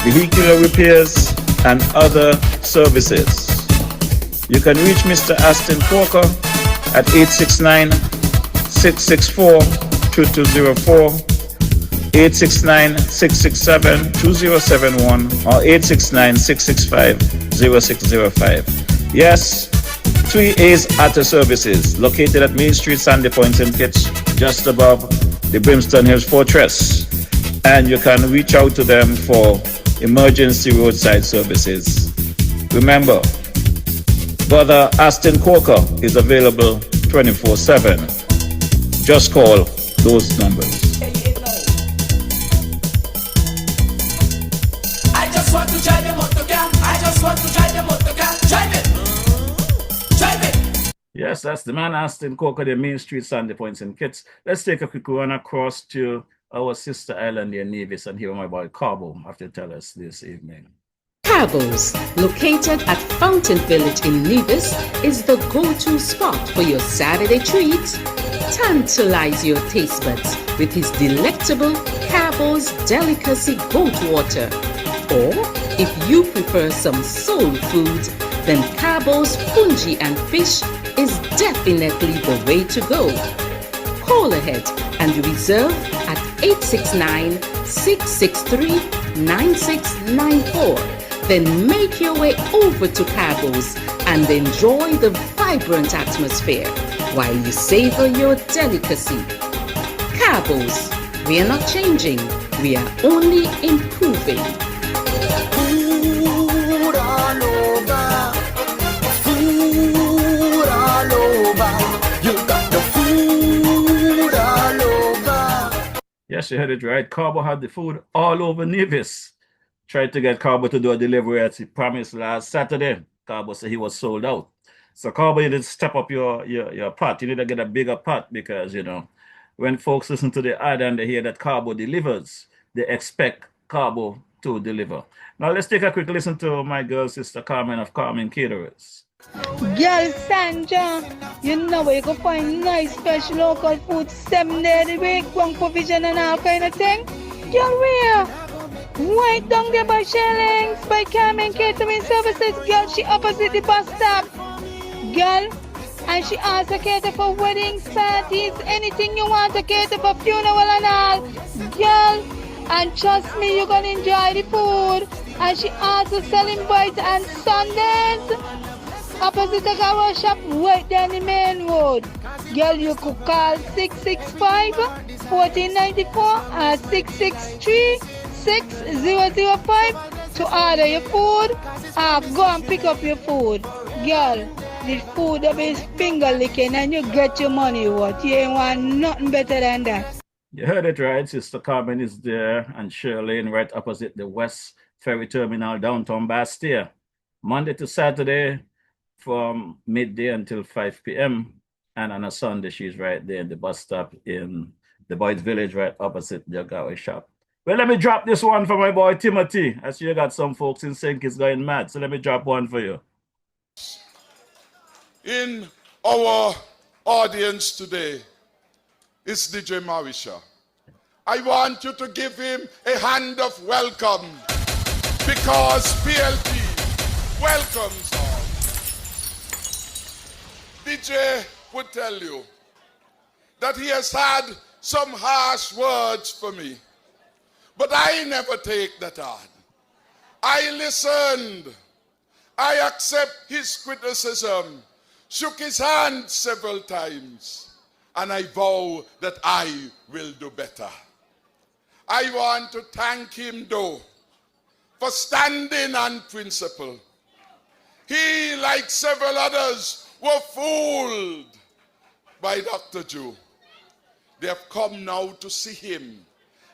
vehicular repairs, and other services. You can reach Mr. Aston Coker at 869-664-2204, 869-667-2071, or 869-665-0605. Yes, 3A's Auto Services, located at Main Street, Sandy Point, St. Kitts, just above the Brimstone Hills Fortress. And you can reach out to them for emergency roadside services. Remember, Brother Aston Corker is available 24/7. Just call those numbers. I just want to drive a motor car. I just want to drive a motor car. Drive it. Drive it. Yes, that's the man, Aston Corker, the Main Street Sandy Points and Kits. Let's take a quick run across to our sister island near Nevis and hear my boy Cabo have to tell us this evening. Cabos, located at Fountain Village in Nevis, is the go-to spot for your Saturday treat. Tantalize your taste buds with his delectable Cabos Delicacy Goat Water. Or, if you prefer some soul food, then Cabos Fungi and Fish is definitely the way to go. Call ahead and reserve at 869-663-9694. Then make your way over to Cabos and enjoy the vibrant atmosphere while you savor your delicacy. Cabos, we are not changing, we are only improving. Food all over. Food all over. You got the food all over. Yes, you heard it right. Cabo had the food all over Nevis. Tried to get Cabo to do a delivery as he promised last Saturday. Cabo said he was sold out. So Cabo, you need to step up your pot. You need to get a bigger pot because, you know, when folks listen to the ad and they hear that Cabo delivers, they expect Cabo to deliver. Now let's take a quick listen to my girl sister Carmen of Carmen Caterers. Girl Sandra, you know where you can find nice fresh local food 7 days a week, one provision and all kind of thing. Girl, where? Right down there by Shellings, by Carmen Catering Services. Girl, she opposite the bus stop. Girl, and she also cater for weddings, parties, anything you want to cater for, funeral and all. Girl, and trust me, you're gonna enjoy the food. And she also selling bites and Sundays. Opposite the car shop, right down the main road. Girl, you could call 665-1494 or 663-6005 to order your food or go and pick up your food. Girl, the food that is finger licking and you get your money worth. You ain't want nothing better than that. You heard it right. Sister Carmen is there and Shirlane right opposite the West Ferry Terminal, downtown Bastia. Monday to Saturday from midday until 5 p.m. And on a Sunday, she's right there in the bus stop in the Boys Village, right opposite the Jagawa shop. Well, let me drop this one for my boy Timothy. I see you got some folks in St. Kitts going mad, so let me drop one for you. In our audience today is DJ Marisha. I want you to give him a hand of welcome because PLP welcomes all. DJ would tell you that he has had some harsh words for me, but I never take that on. I listened. I accept his criticism, shook his hand several times, and I vow that I will do better. I want to thank him, though, for standing on principle. He, like several others, were fooled by Dr. Joe. They have come now to see him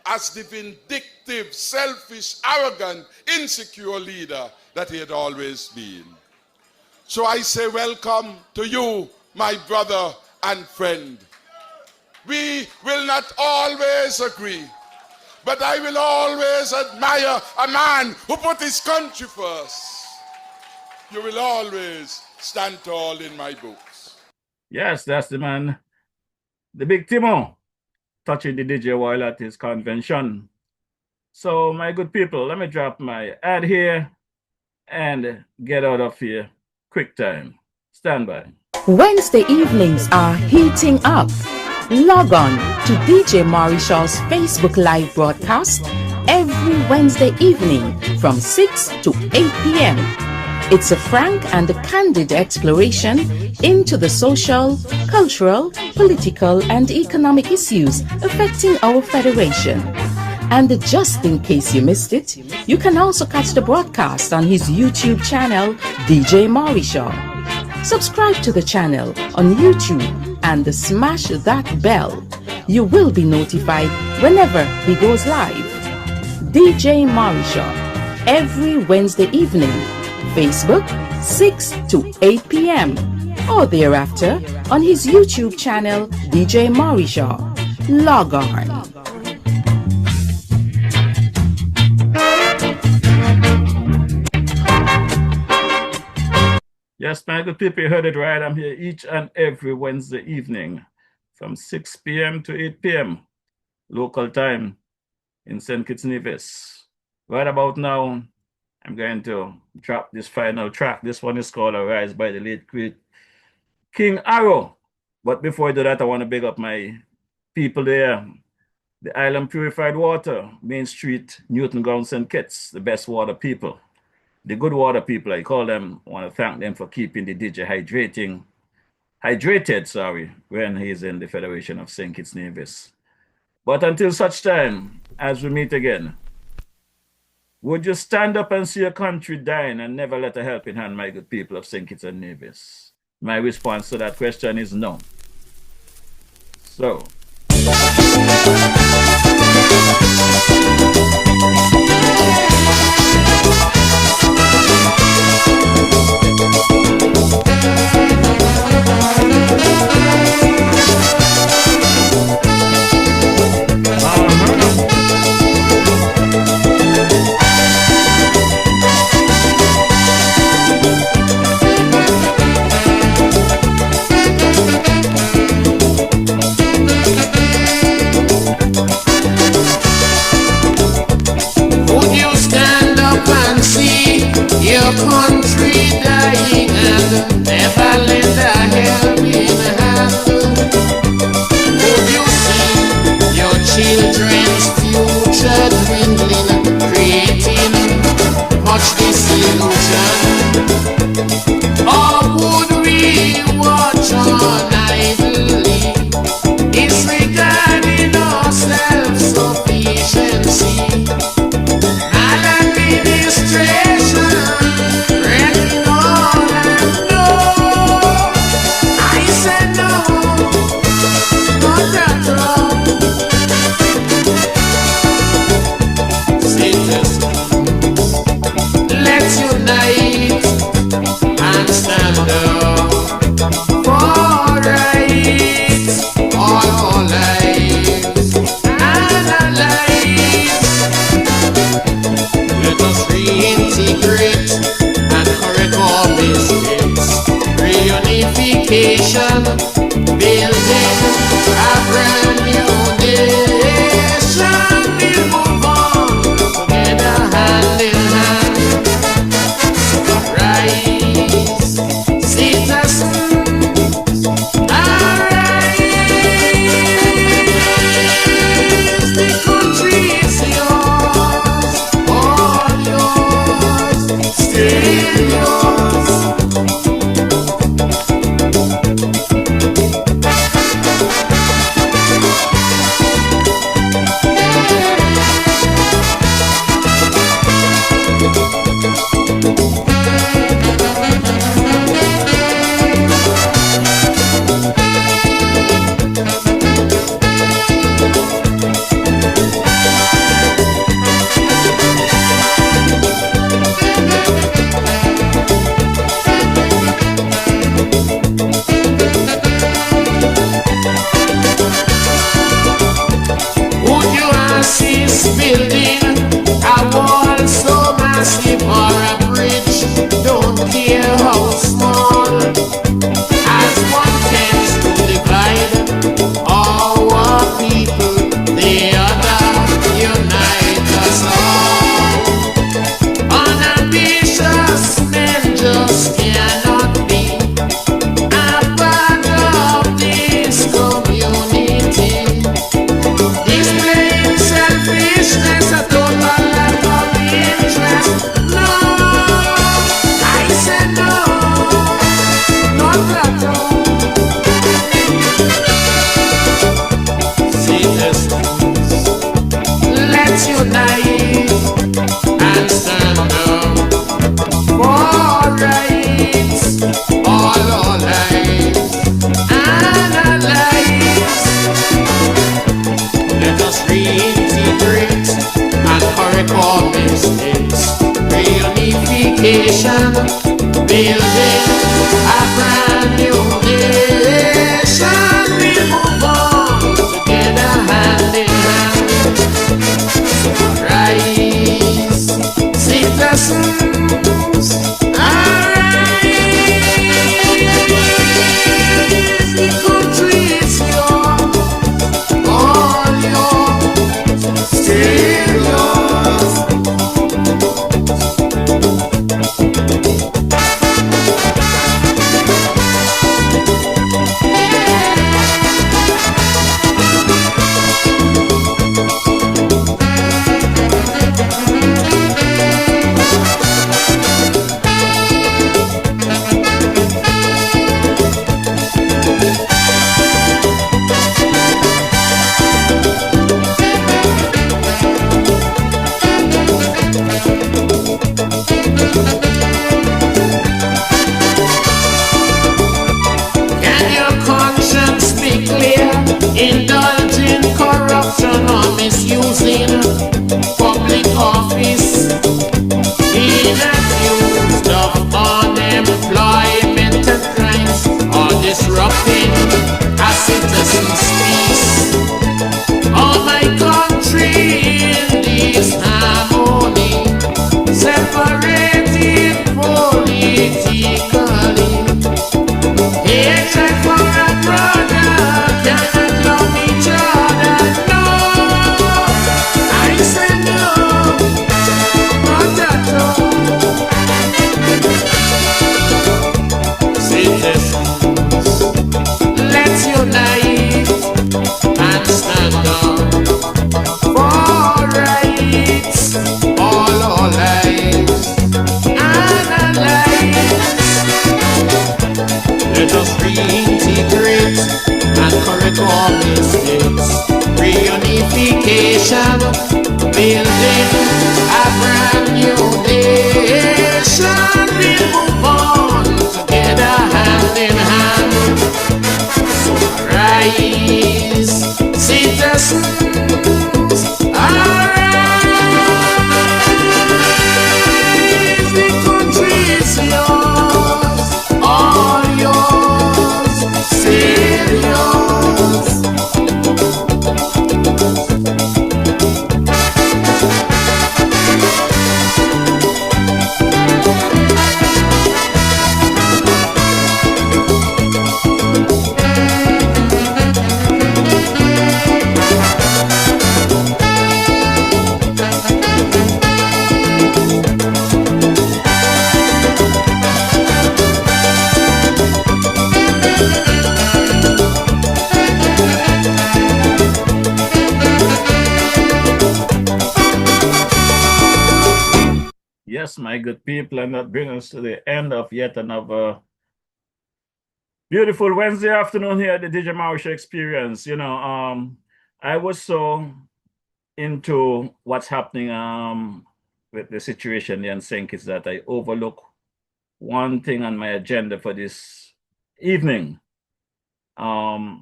as the vindictive, selfish, arrogant, insecure leader that he had always been. So I say welcome to you, my brother and friend. We will not always agree, but I will always admire a man who put his country first. You will always stand tall in my books. Yes, that's the man, the big Timo, touching the DJ while at his convention. So, my good people, let me drop my ad here and get out of here. Quick time. Stand by. Wednesday evenings are heating up. Log on to DJ Marishall's Facebook Live broadcast every Wednesday evening from 6 to 8 p.m. It's a frank and candid exploration into the social, cultural, political, and economic issues affecting our federation. And just in case you missed it, you can also catch the broadcast on his YouTube channel, DJ Marishaw. Subscribe to the channel on YouTube and smash that bell. You will be notified whenever he goes live. DJ Marishaw, every Wednesday evening, Facebook 6 to 8 p.m. or thereafter on his YouTube channel, DJ Marishaw. Log on. Yes, my good people, you heard it right. I'm here each and every Wednesday evening from 6 p.m. to 8 p.m. local time in St. Kitts Nevis. Right about now, I'm going to drop this final track. This one is called Arise by the late great King Arrow. But before I do that, I want to big up my people there. The Island Purified Water, Main Street, Newton Ground, St. Kitts, the best water people. The good water people, I call them. I want to thank them for keeping the DJ hydrated, when he's in the Federation of St. Kitts Nevis. But until such time as we meet again, would you stand up and see your country dying and never let a helping hand, my good people of St. Kitts and Nevis? My response to that question is no. So. Your country dying and never lend a helping hand. Would you see your children's future dwindling, creating much disillusion? Or would we watch on idly, disregarding our self-sufficiency? Maladministration building a brand new nation. We'll move on together, hand in hand. Rise, citizens, arise. The country is yours, all yours, still yours. Building a wall so massive or a bridge, don't care how small, as one tends to divide our people, the other unite us all. Unambitious men just cannot be a part of this community. Displaying self Let's unite and stand up for rights, all our lives and our lives. Let us reintegrate and correct our mistakes. Reunification, building a brand new nation. We move on together hand in hand. Rise, citizens, arise. The country is yours, all yours, still yours. Can your conscience be clear? Indulging corruption or misusing public office, being accused of unemployment and crimes, or disrupting a citizen's peace. Oh, my country in this harmony, separated politically. Hatred for a brother cannot love each other. No, I say no, not at all. Citizens, let's unite and stand up for rights, all our lives and our lives. Let us reintegrate and correct our mistakes. Reunification, building a brand new nation. We move on together hand in hand. So rise, citizens, arise. The country is yours, all yours, still yours. Yes, my good people, and that brings us to the end of yet another beautiful Wednesday afternoon here at the DJ Marisha Experience. I was so into what's happening with the situation here in St. Kitts that I overlook one thing on my agenda for this evening. I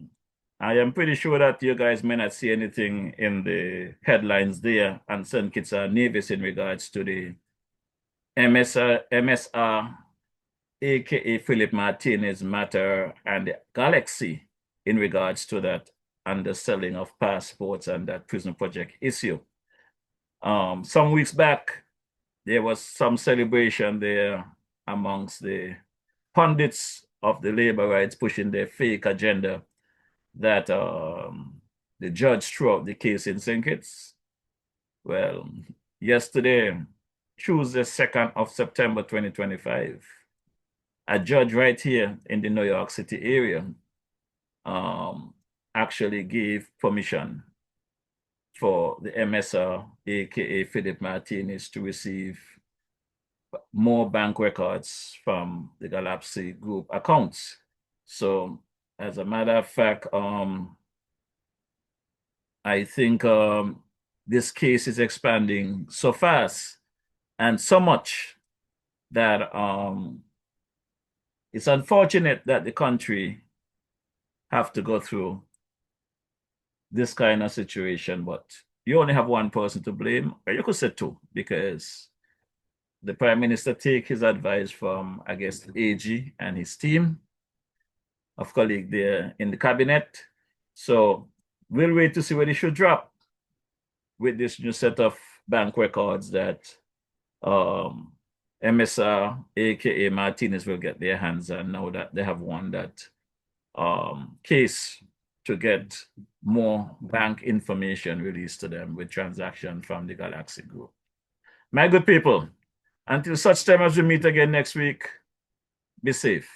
am pretty sure that you guys may not see anything in the headlines there, and St. Kitts are nervous in regards to the MSR, aka Philip Martinez matter, and the Galaxy in regards to that and the selling of passports and that prison project issue. Some weeks back, there was some celebration there amongst the pundits of the labor rights pushing their fake agenda that the judge threw out the case in St. Kitts. Well, yesterday, Tuesday, 2nd of September 2025, a judge right here in the New York City area actually gave permission for the MSR, aka Philip Martinez, to receive more bank records from the Galaxy Group accounts. So, as a matter of fact, I think this case is expanding so fast and so much that it's unfortunate that the country have to go through this kind of situation, but you only have one person to blame, or you could say two, because the Prime Minister take his advice from, I guess, the AG and his team of colleagues there in the cabinet. So we'll wait to see where they should drop with this new set of bank records that MSR, aka Martinez, will get their hands on now that they have won that case to get more bank information released to them with transaction from the Galaxy Group. My good people, until such time as we meet again next week, be safe.